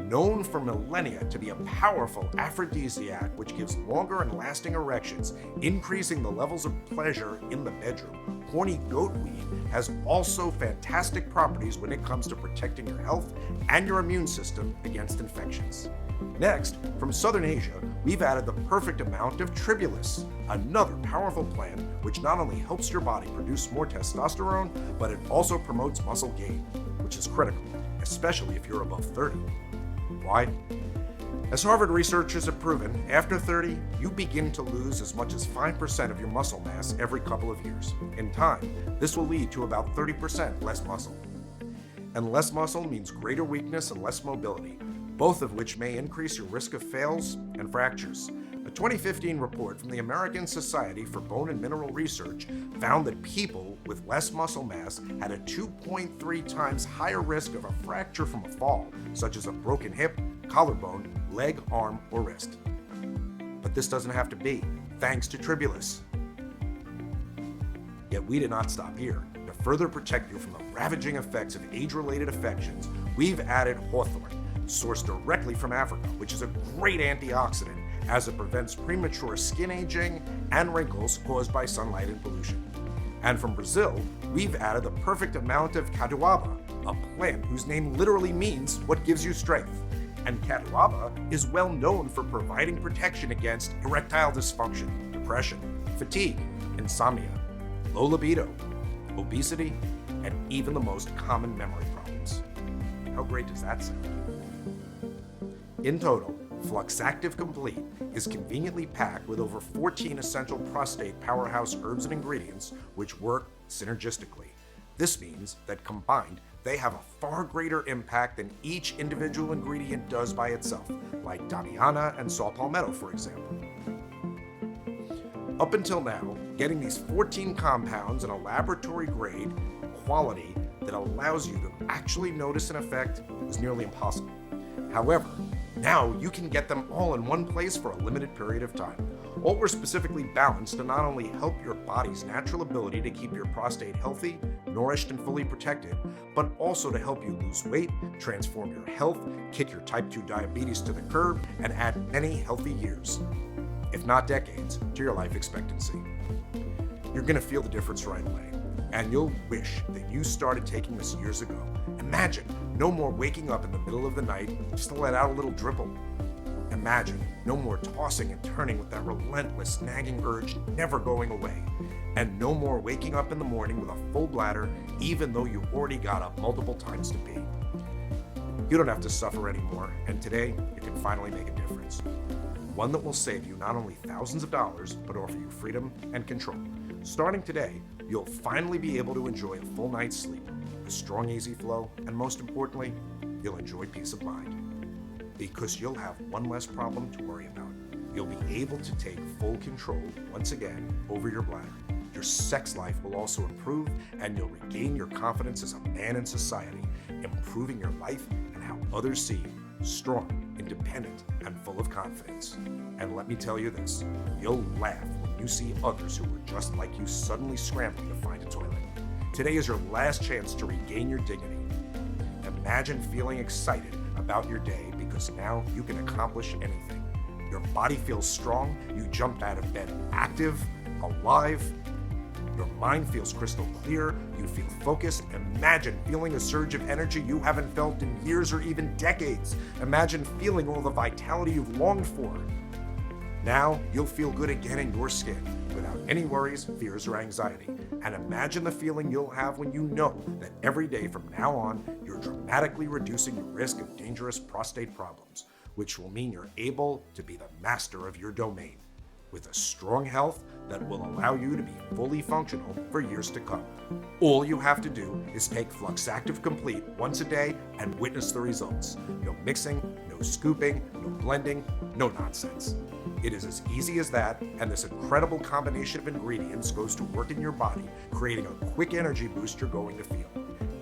Known for millennia to be a powerful aphrodisiac which gives longer and lasting erections, increasing the levels of pleasure in the bedroom, horny goatweed has also fantastic properties when it comes to protecting your health and your immune system against infections. Next, from Southern Asia, we've added the perfect amount of tribulus, another powerful plant which not only helps your body produce more testosterone, but it also promotes muscle gain, which is critical, especially if you're above 30. Why? As Harvard researchers have proven, after 30, you begin to lose as much as 5% of your muscle mass every couple of years. In time, this will lead to about 30% less muscle. And less muscle means greater weakness and less mobility, both of which may increase your risk of fails and fractures. A 2015 report from the American Society for Bone and Mineral Research found that people with less muscle mass had a 2.3 times higher risk of a fracture from a fall, such as a broken hip, collarbone, leg, arm, or wrist. But this doesn't have to be, thanks to Tribulus. Yet we did not stop here. To further protect you from the ravaging effects of age-related affections, we've added Hawthorn, sourced directly from Africa, which is a great antioxidant as it prevents premature skin aging and wrinkles caused by sunlight and pollution. And from Brazil, we've added the perfect amount of catuaba, a plant whose name literally means what gives you strength. And catuaba is well known for providing protection against erectile dysfunction, depression, fatigue, insomnia, low libido, obesity, and even the most common memory problems. How great does that sound? In total, Fluxactive Complete is conveniently packed with over 14 essential prostate powerhouse herbs and ingredients which work synergistically. This means that combined, they have a far greater impact than each individual ingredient does by itself, like Damiana and saw palmetto, for example. Up until now, getting these 14 compounds in a laboratory-grade quality that allows you to actually notice an effect was nearly impossible. However, now you can get them all in one place for a limited period of time. All were specifically balanced to not only help your body's natural ability to keep your prostate healthy, nourished, and fully protected, but also to help you lose weight, transform your health, kick your type 2 diabetes to the curb, and add many healthy years, if not decades, to your life expectancy. You're going to feel the difference right away, and you'll wish that you started taking this years ago. Imagine no more waking up in the middle of the night just to let out a little dribble. Imagine no more tossing and turning with that relentless nagging urge never going away. And no more waking up in the morning with a full bladder even though you already got up multiple times to pee. You don't have to suffer anymore, and today you can finally make a difference. One that will save you not only thousands of dollars, but offer you freedom and control. Starting today, you'll finally be able to enjoy a full night's sleep, a strong, easy flow, and most importantly, you'll enjoy peace of mind. Because you'll have one less problem to worry about. You'll be able to take full control once again over your bladder. Your sex life will also improve, and you'll regain your confidence as a man in society, improving your life and how others see you, strong, independent, and full of confidence. And let me tell you this, you'll laugh when you see others who were just like you suddenly scrambling to find a toilet. Today is your last chance to regain your dignity. Imagine feeling excited about your day because now you can accomplish anything. Your body feels strong, you jump out of bed active, alive. Your mind feels crystal clear, you feel focused. Imagine feeling a surge of energy you haven't felt in years or even decades. Imagine feeling all the vitality you've longed for. Now you'll feel good again in your skin without any worries, fears, or anxiety. And imagine the feeling you'll have when you know that every day from now on, you're dramatically reducing the risk of dangerous prostate problems, which will mean you're able to be the master of your domain, with a strong health that will allow you to be fully functional for years to come. All you have to do is take Fluxactive Complete once a day and witness the results. No mixing, no scooping, no blending, no nonsense. It is as easy as that, and this incredible combination of ingredients goes to work in your body, creating a quick energy boost you're going to feel.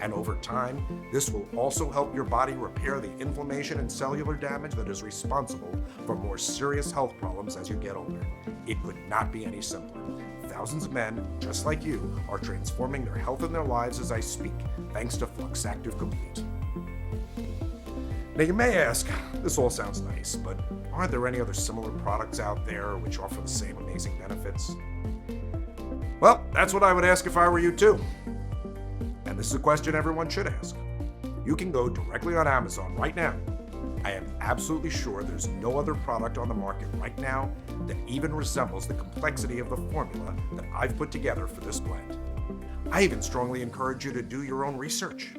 And over time, this will also help your body repair the inflammation and cellular damage that is responsible for more serious health problems as you get older. It could not be any simpler. Thousands of men, just like you, are transforming their health and their lives as I speak, thanks to Fluxactive Complete. Now you may ask, this all sounds nice, but aren't there any other similar products out there which offer the same amazing benefits? Well, that's what I would ask if I were you too. And this is a question everyone should ask. You can go directly on Amazon right now. I am absolutely sure there's no other product on the market right now that even resembles the complexity of the formula that I've put together for this blend. I even strongly encourage you to do your own research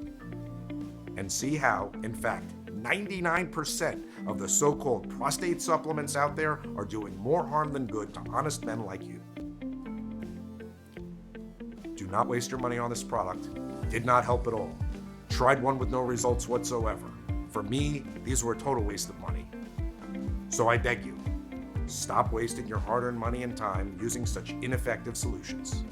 and see how, in fact, 99% of the so-called prostate supplements out there are doing more harm than good to honest men like you. Do not waste your money on this product. Did not help at all. Tried one with no results whatsoever. For me, these were a total waste of money. So I beg you, stop wasting your hard-earned money and time using such ineffective solutions.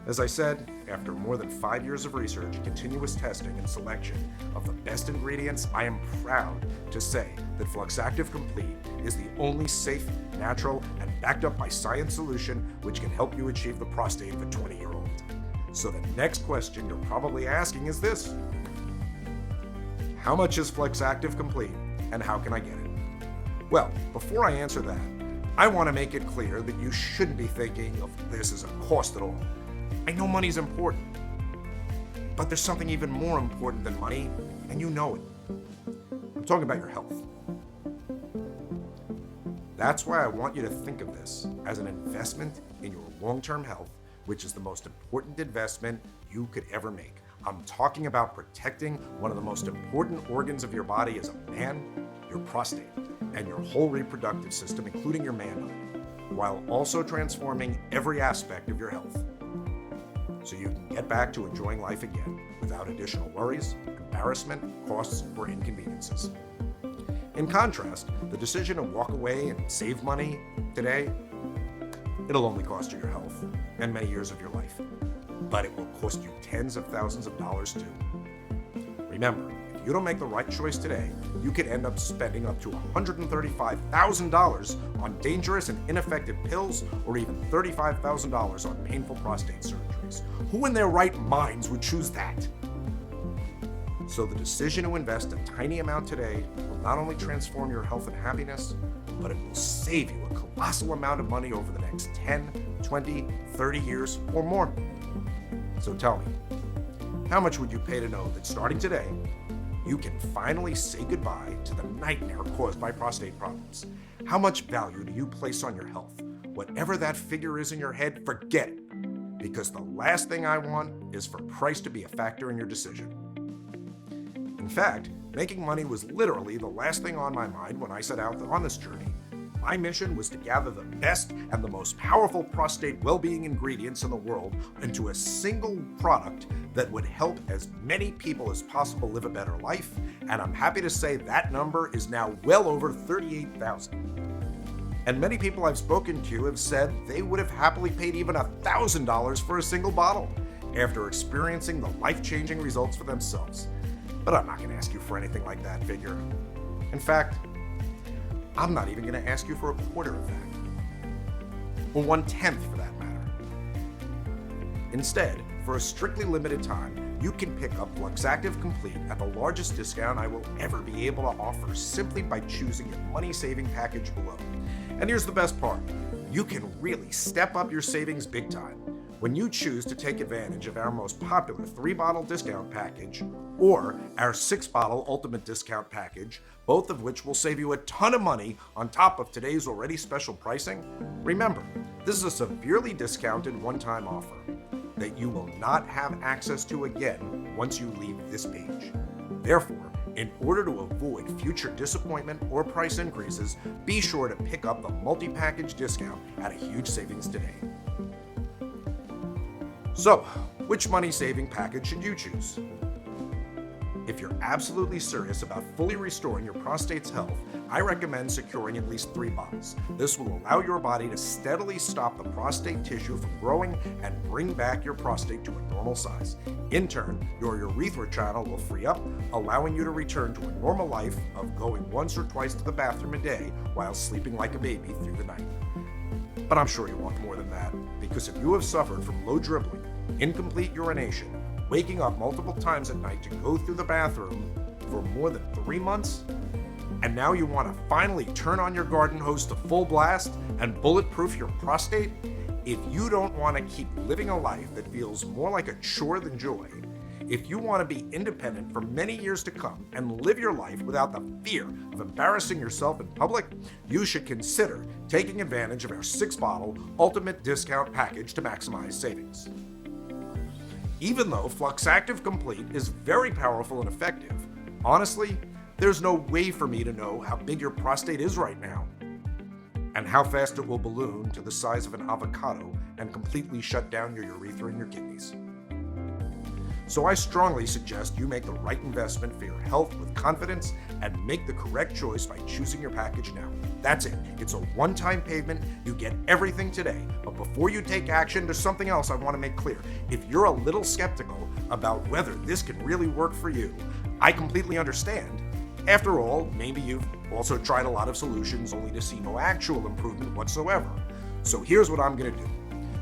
As I said, after more than 5 years of research, continuous testing, and selection of the best ingredients, I am proud to say that Fluxactive Complete is the only safe, natural, and backed up by science solution which can help you achieve the prostate of a 20-year-old. So the next question you're probably asking is this: how much is Fluxactive Complete, and how can I get it? Well, before I answer that, I want to make it clear that you shouldn't be thinking of this as a cost at all. I know money's important, but there's something even more important than money, and you know it. I'm talking about your health. That's why I want you to think of this as an investment in your long-term health, which is the most important investment you could ever make. I'm talking about protecting one of the most important organs of your body as a man, your prostate, and your whole reproductive system, including your manhood, while also transforming every aspect of your health, so you can get back to enjoying life again without additional worries, embarrassment, costs, or inconveniences. In contrast, the decision to walk away and save money today, it'll only cost you your health and many years of your life, but it will cost you tens of thousands of dollars too. Remember, if you don't make the right choice today, you could end up spending up to $135,000 on dangerous and ineffective pills, or even $35,000 on painful prostate surgeries. Who in their right minds would choose that? So the decision to invest a tiny amount today will not only transform your health and happiness, but it will save you a colossal amount of money over the next 10, 20, 30 years or more. So tell me, how much would you pay to know that starting today, you can finally say goodbye to the nightmare caused by prostate problems? How much value do you place on your health? Whatever that figure is in your head, forget it. Because the last thing I want is for price to be a factor in your decision. In fact, making money was literally the last thing on my mind when I set out on this journey. My mission was to gather the best and the most powerful prostate well-being ingredients in the world into a single product that would help as many people as possible live a better life, and I'm happy to say that number is now well over 38,000. And many people I've spoken to have said they would have happily paid even $1,000 for a single bottle after experiencing the life-changing results for themselves. But I'm not going to ask you for anything like that figure. In fact, I'm not even going to ask you for a quarter of that, or 1/10 for that matter. Instead, for a strictly limited time, you can pick up Fluxactive Complete at the largest discount I will ever be able to offer, simply by choosing your money-saving package below. And here's the best part: you can really step up your savings big time when you choose to take advantage of our most popular 3-bottle discount package or our 6-bottle ultimate discount package, both of which will save you a ton of money on top of today's already special pricing. Remember, this is a severely discounted one-time offer that you will not have access to again once you leave this page. Therefore, in order to avoid future disappointment or price increases, be sure to pick up the multi-package discount at a huge savings today. So, which money-saving package should you choose? If you're absolutely serious about fully restoring your prostate's health, I recommend securing at least 3 bottles. This will allow your body to steadily stop the prostate tissue from growing and bring back your prostate to a normal size. In turn, your urethra channel will free up, allowing you to return to a normal life of going once or twice to the bathroom a day while sleeping like a baby through the night. But I'm sure you want more than that, because if you have suffered from low dribbling, incomplete urination, waking up multiple times at night to go through the bathroom for more than 3 months, and now you want to finally turn on your garden hose to full blast and bulletproof your prostate, if you don't want to keep living a life that feels more like a chore than joy, if you want to be independent for many years to come and live your life without the fear of embarrassing yourself in public, you should consider taking advantage of our 6-bottle ultimate discount package to maximize savings. Even though Fluxactive Complete is very powerful and effective, honestly, there's no way for me to know how big your prostate is right now, and how fast it will balloon to the size of an avocado and completely shut down your urethra and your kidneys. So I strongly suggest you make the right investment for your health with confidence and make the correct choice by choosing your package now. That's it. It's a one-time payment. You get everything today. But before you take action, there's something else I want to make clear. If you're a little skeptical about whether this can really work for you, I completely understand. After all, maybe you've also tried a lot of solutions only to see no actual improvement whatsoever. So here's what I'm going to do.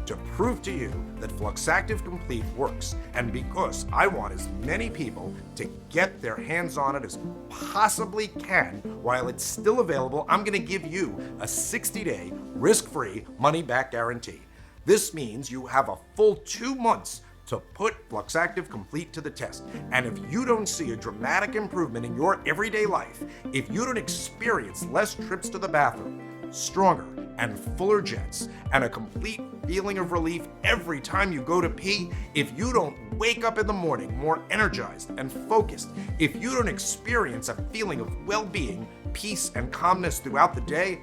To prove to you that Fluxactive Complete works, and because I want as many people to get their hands on it as possibly can while it's still available, I'm going to give you a 60-day risk-free money-back guarantee. This means you have a full 2 months to put Fluxactive Complete to the test. And if you don't see a dramatic improvement in your everyday life, if you don't experience less trips to the bathroom, stronger and fuller jets, and a complete feeling of relief every time you go to pee, if you don't wake up in the morning more energized and focused, if you don't experience a feeling of well-being, peace, and calmness throughout the day,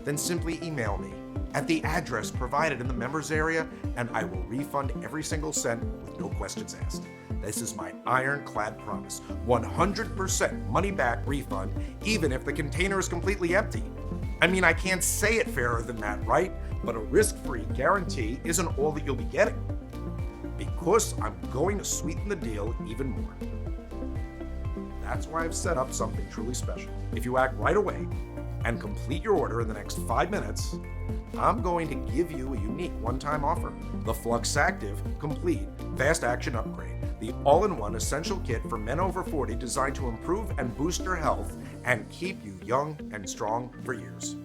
then simply email me at the address provided in the members area, and I will refund every single cent with no questions asked. This is my ironclad promise. 100% money back refund, even if the container is completely empty. I mean, I can't say it fairer than that, right? But a risk-free guarantee isn't all that you'll be getting, because I'm going to sweeten the deal even more. That's why I've set up something truly special. If you act right away and complete your order in the next 5 minutes, I'm going to give you a unique one-time offer. The Fluxactive Complete Fast Action Upgrade, the all-in-one essential kit for men over 40 designed to improve and boost your health and keep you young and strong for years.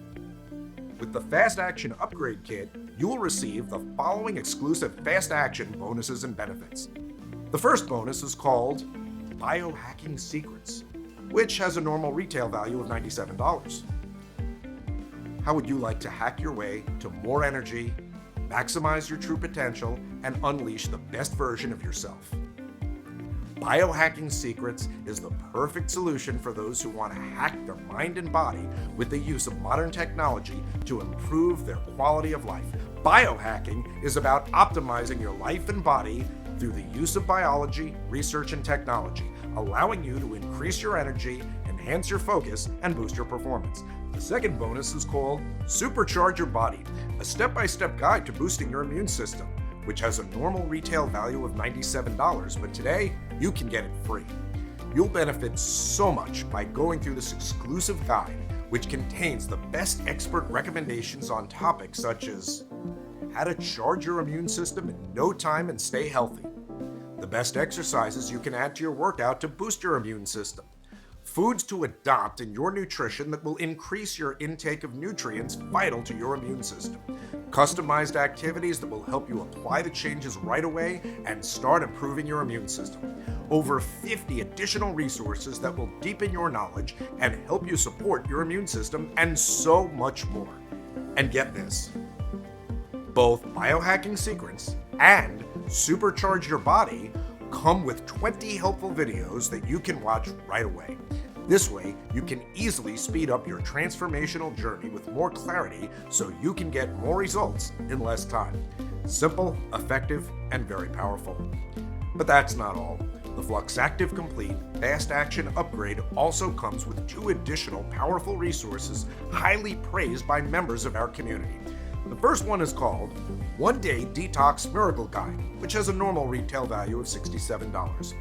With the Fast Action Upgrade Kit, you will receive the following exclusive Fast Action bonuses and benefits. The first bonus is called Biohacking Secrets, which has a normal retail value of $97. How would you like to hack your way to more energy, maximize your true potential, and unleash the best version of yourself? Biohacking Secrets is the perfect solution for those who want to hack their mind and body with the use of modern technology to improve their quality of life. Biohacking is about optimizing your life and body through the use of biology, research, and technology, allowing you to increase your energy, enhance your focus, and boost your performance. The second bonus is called Supercharge Your Body, a step-by-step guide to boosting your immune system, which has a normal retail value of $97, but today you can get it free. You'll benefit so much by going through this exclusive guide, which contains the best expert recommendations on topics such as how to charge your immune system in no time and stay healthy, the best exercises you can add to your workout to boost your immune system, foods to adopt in your nutrition that will increase your intake of nutrients vital to your immune system, customized activities that will help you apply the changes right away and start improving your immune system, over 50 additional resources that will deepen your knowledge and help you support your immune system, and so much more. And get this, both Biohacking Secrets and Supercharge Your Body come with 20 helpful videos that you can watch right away. This way, you can easily speed up your transformational journey with more clarity so you can get more results in less time. Simple, effective, and very powerful. But that's not all. The Fluxactive Complete Fast Action Upgrade also comes with 2 additional powerful resources highly praised by members of our community. The first one is called One Day Detox Miracle Guide, which has a normal retail value of $67.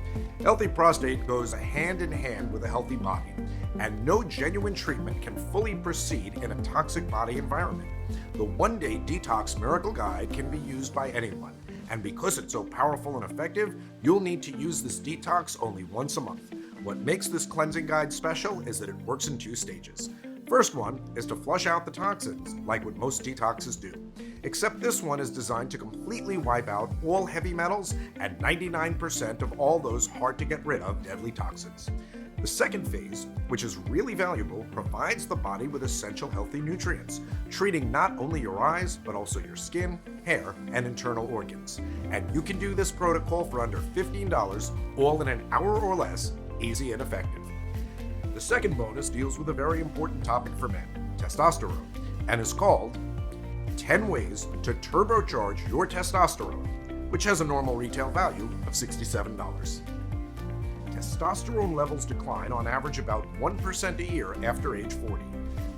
Healthy prostate goes hand in hand with a healthy body, and no genuine treatment can fully proceed in a toxic body environment. The One Day Detox Miracle Guide can be used by anyone, and because it's so powerful and effective, you'll need to use this detox only once a month. What makes this cleansing guide special is that it works in 2 stages. First one is to flush out the toxins, like what most detoxes do. Except this one is designed to completely wipe out all heavy metals and 99% of all those hard to get rid of deadly toxins. The second phase, which is really valuable, provides the body with essential healthy nutrients, treating not only your eyes, but also your skin, hair, and internal organs. And you can do this protocol for under $15, all in an hour or less, easy and effective. The second bonus deals with a very important topic for men, testosterone, and is called 10 Ways to Turbocharge Your Testosterone. which has a normal retail value of $67. Testosterone levels decline on average about 1% a year after age 40.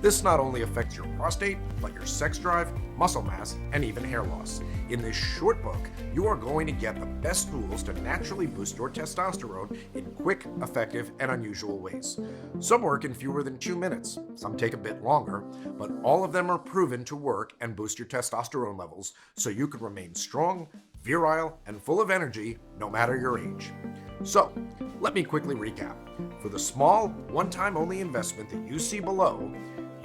This not only affects your prostate, but your sex drive, muscle mass, and even hair loss. In this short book, you are going to get the best tools to naturally boost your testosterone in quick, effective, and unusual ways. Some work in fewer than 2 minutes, some take a bit longer, but all of them are proven to work and boost your testosterone levels so you can remain strong, virile, and full of energy no matter your age. So, let me quickly recap. For the small, one-time only investment that you see below,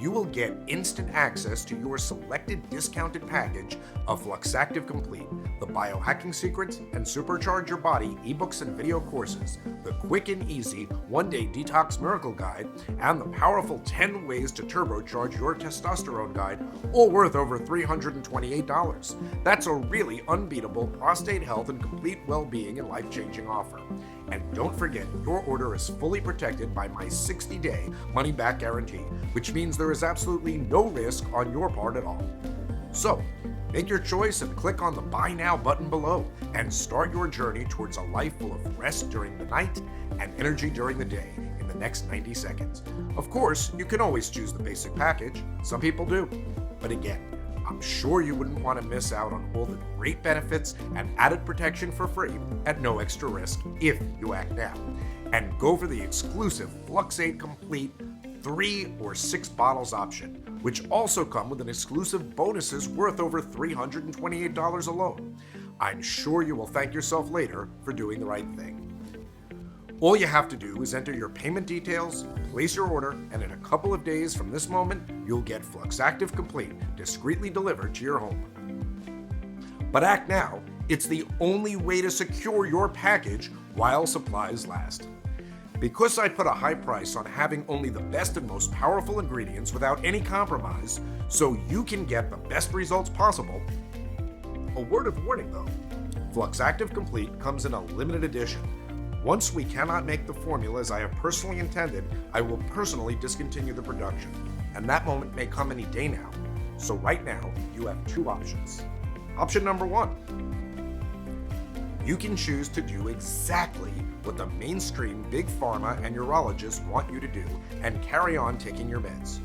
you will get instant access to your selected discounted package of Fluxactive Complete, the Biohacking Secrets and Supercharge Your Body ebooks and video courses, the quick and easy one-day detox miracle guide, and the powerful 10 ways to turbocharge your testosterone guide, all worth over $328. That's a really unbeatable prostate health and complete well-being and life-changing offer. And don't forget, your order is fully protected by my 60-day money-back guarantee, which means there is absolutely no risk on your part at all. So, make your choice and click on the Buy Now button below and start your journey towards a life full of rest during the night and energy during the day in the next 90 seconds. Of course, you can always choose the basic package. Some people do. But again, I'm sure you wouldn't want to miss out on all the great benefits and added protection for free at no extra risk if you act now. And go for the exclusive Fluxactive Complete 3 or 6 bottles option, which also come with an exclusive bonuses worth over $328 alone. I'm sure you will thank yourself later for doing the right thing. All you have to do is enter your payment details, place your order, and in a couple of days from this moment, you'll get Fluxactive Complete discreetly delivered to your home. But act now. It's the only way to secure your package while supplies last. Because I put a high price on having only the best and most powerful ingredients without any compromise, so you can get the best results possible. A word of warning though, Fluxactive Complete comes in a limited edition. Once we cannot make the formula as I have personally intended, I will personally discontinue the production. And that moment may come any day now. So right now, you have 2 options. Option number 1. You can choose to do exactly what the mainstream big pharma and urologists want you to do and carry on taking your meds.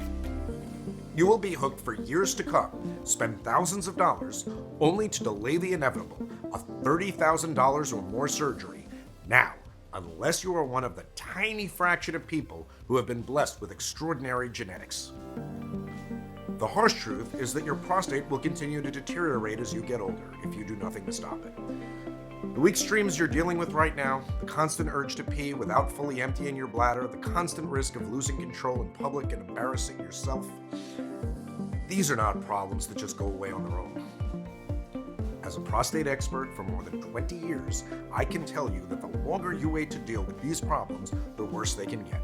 You will be hooked for years to come, spend thousands of dollars, only to delay the inevitable, a $30,000 or more surgery. Now, unless you are one of the tiny fraction of people who have been blessed with extraordinary genetics. The harsh truth is that your prostate will continue to deteriorate as you get older if you do nothing to stop it. The weak streams you're dealing with right now, the constant urge to pee without fully emptying your bladder, the constant risk of losing control in public and embarrassing yourself, these are not problems that just go away on their own. As a prostate expert for more than 20 years, I can tell you that the longer you wait to deal with these problems, the worse they can get.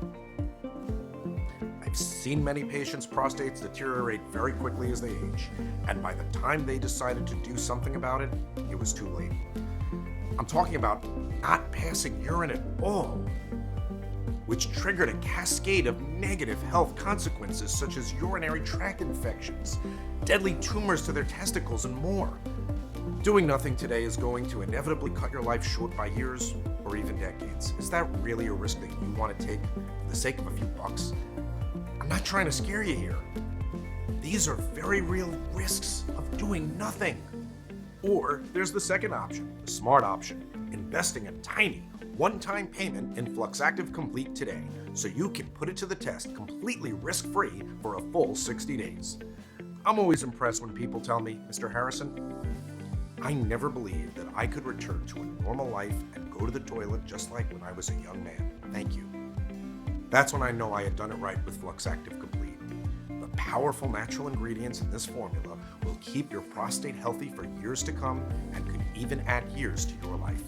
I've seen many patients' prostates deteriorate very quickly as they age, and by the time they decided to do something about it, it was too late. I'm talking about not passing urine at all, which triggered a cascade of negative health consequences such as urinary tract infections, deadly tumors to their testicles, and more. Doing nothing today is going to inevitably cut your life short by years or even decades. Is that really a risk that you want to take for the sake of a few bucks? I'm not trying to scare you here. These are very real risks of doing nothing. Or there's the second option, the smart option, investing a tiny one-time payment in Fluxactive Complete today so you can put it to the test completely risk-free for a full 60 days. I'm always impressed when people tell me, Mr. Harrison, I never believed that I could return to a normal life and go to the toilet just like when I was a young man. Thank you. That's when I know I had done it right with Fluxactive Complete. The powerful natural ingredients in this formula will keep your prostate healthy for years to come and could even add years to your life.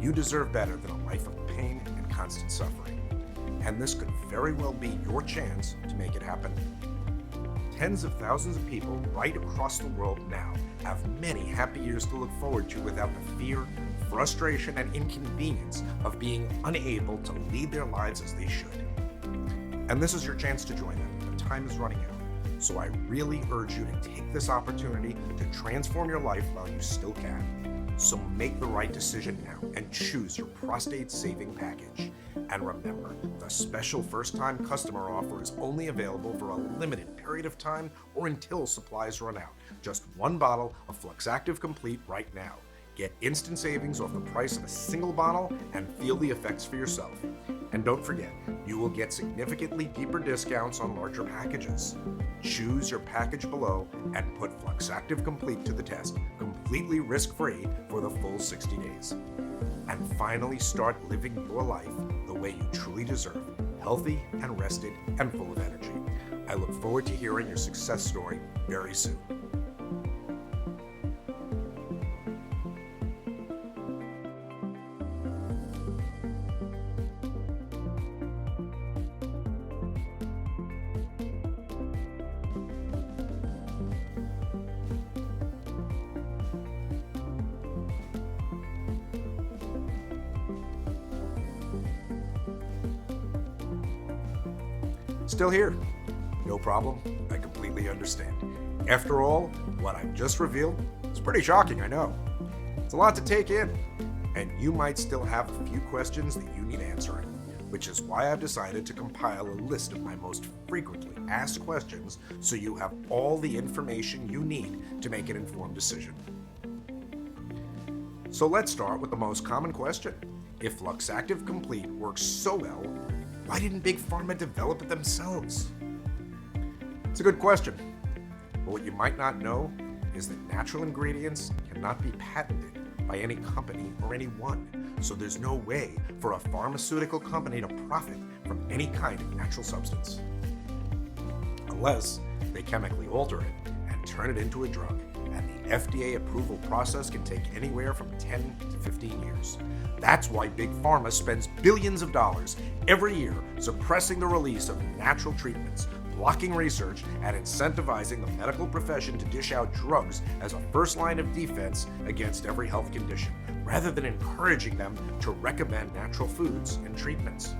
You deserve better than a life of pain and constant suffering. And this could very well be your chance to make it happen. Tens of thousands of people right across the world now have many happy years to look forward to without the fear, frustration, and inconvenience of being unable to lead their lives as they should. And this is your chance to join them. The time is running out. So I really urge you to take this opportunity to transform your life while you still can. So make the right decision now and choose your prostate saving package. And remember, the special first-time customer offer is only available for a limited period of time or until supplies run out. Just one bottle of Fluxactive Complete right now. Get instant savings off the price of a single bottle and feel the effects for yourself. And don't forget, you will get significantly deeper discounts on larger packages. Choose your package below and put Fluxactive Complete to the test, completely risk-free for the full 60 days. And finally start living your life the way you truly deserve, healthy and rested and full of energy. I look forward to hearing your success story very soon. Still here? No problem. I completely understand. After all, what I've just revealed is pretty shocking, I know. It's a lot to take in, and you might still have a few questions that you need answering, which is why I've decided to compile a list of my most frequently asked questions so you have all the information you need to make an informed decision. So let's start with the most common question. If Fluxactive Complete works so well, why didn't Big Pharma develop it themselves? It's a good question, but what you might not know is that natural ingredients cannot be patented by any company or anyone, so there's no way for a pharmaceutical company to profit from any kind of natural substance. Unless they chemically alter it and turn it into a drug, and the FDA approval process can take anywhere from 10 to 15 years. That's why Big Pharma spends billions of dollars every year suppressing the release of natural treatments, blocking research, and incentivizing the medical profession to dish out drugs as a first line of defense against every health condition, rather than encouraging them to recommend natural foods and treatments.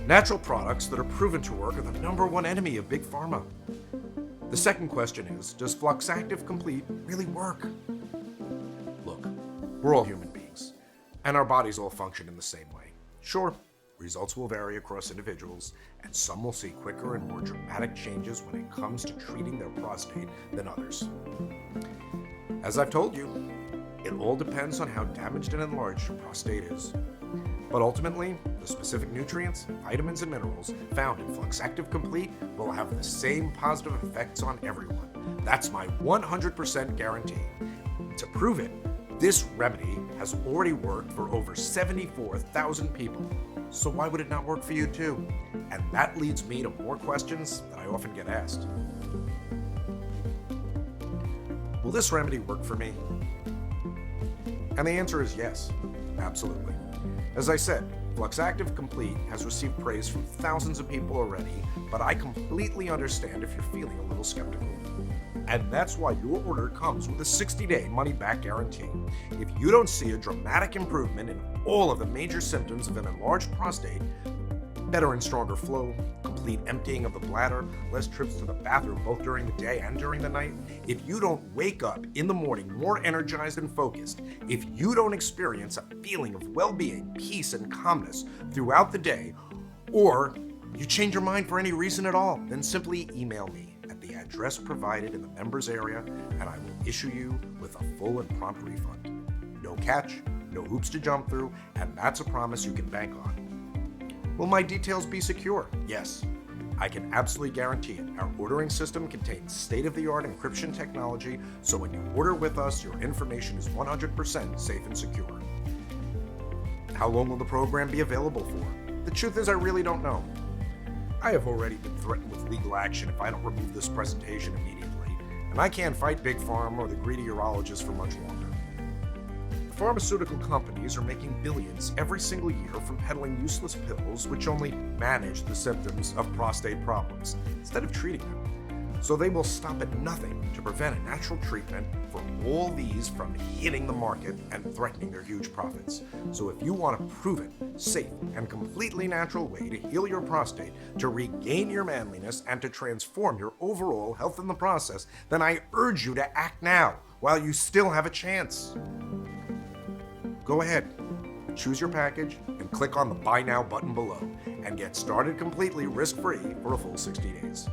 Natural products that are proven to work are the #1 enemy of Big Pharma. The second question is, does Fluxactive Complete really work? Look, we're all human beings, and our bodies all function in the same way. Sure, results will vary across individuals, and some will see quicker and more dramatic changes when it comes to treating their prostate than others. As I've told you, it all depends on how damaged and enlarged your prostate is. But ultimately, the specific nutrients, vitamins, and minerals found in Fluxactive Complete will have the same positive effects on everyone. That's my 100% guarantee. To prove it, this remedy has already worked for over 74,000 people. So why would it not work for you too? And that leads me to more questions that I often get asked. Will this remedy work for me? And the answer is yes, absolutely. As I said, Fluxactive Complete has received praise from thousands of people already, but I completely understand if you're feeling a little skeptical. And that's why your order comes with a 60-day money-back guarantee. If you don't see a dramatic improvement in all of the major symptoms of an enlarged prostate, better and stronger flow, complete emptying of the bladder, less trips to the bathroom both during the day and during the night, if you don't wake up in the morning more energized and focused, if you don't experience a feeling of well-being, peace, and calmness throughout the day, or you change your mind for any reason at all, then simply email me at the address provided in the members area, and I will issue you with a full and prompt refund. No catch, no hoops to jump through, and that's a promise you can bank on. Will my details be secure? Yes, I can absolutely guarantee it. Our ordering system contains state-of-the-art encryption technology, so when you order with us, your information is 100% safe and secure. How long will the program be available for? The truth is, I really don't know. I have already been threatened with legal action if I don't remove this presentation immediately, and I can't fight Big Pharma or the greedy urologists for much longer. Pharmaceutical companies are making billions every single year from peddling useless pills which only manage the symptoms of prostate problems instead of treating them. So they will stop at nothing to prevent a natural treatment for all these from hitting the market and threatening their huge profits. So if you want a proven, safe, and completely natural way to heal your prostate, to regain your manliness, and to transform your overall health in the process, then I urge you to act now while you still have a chance. Go ahead, choose your package, and click on the Buy Now button below and get started completely risk-free for a full 60 days.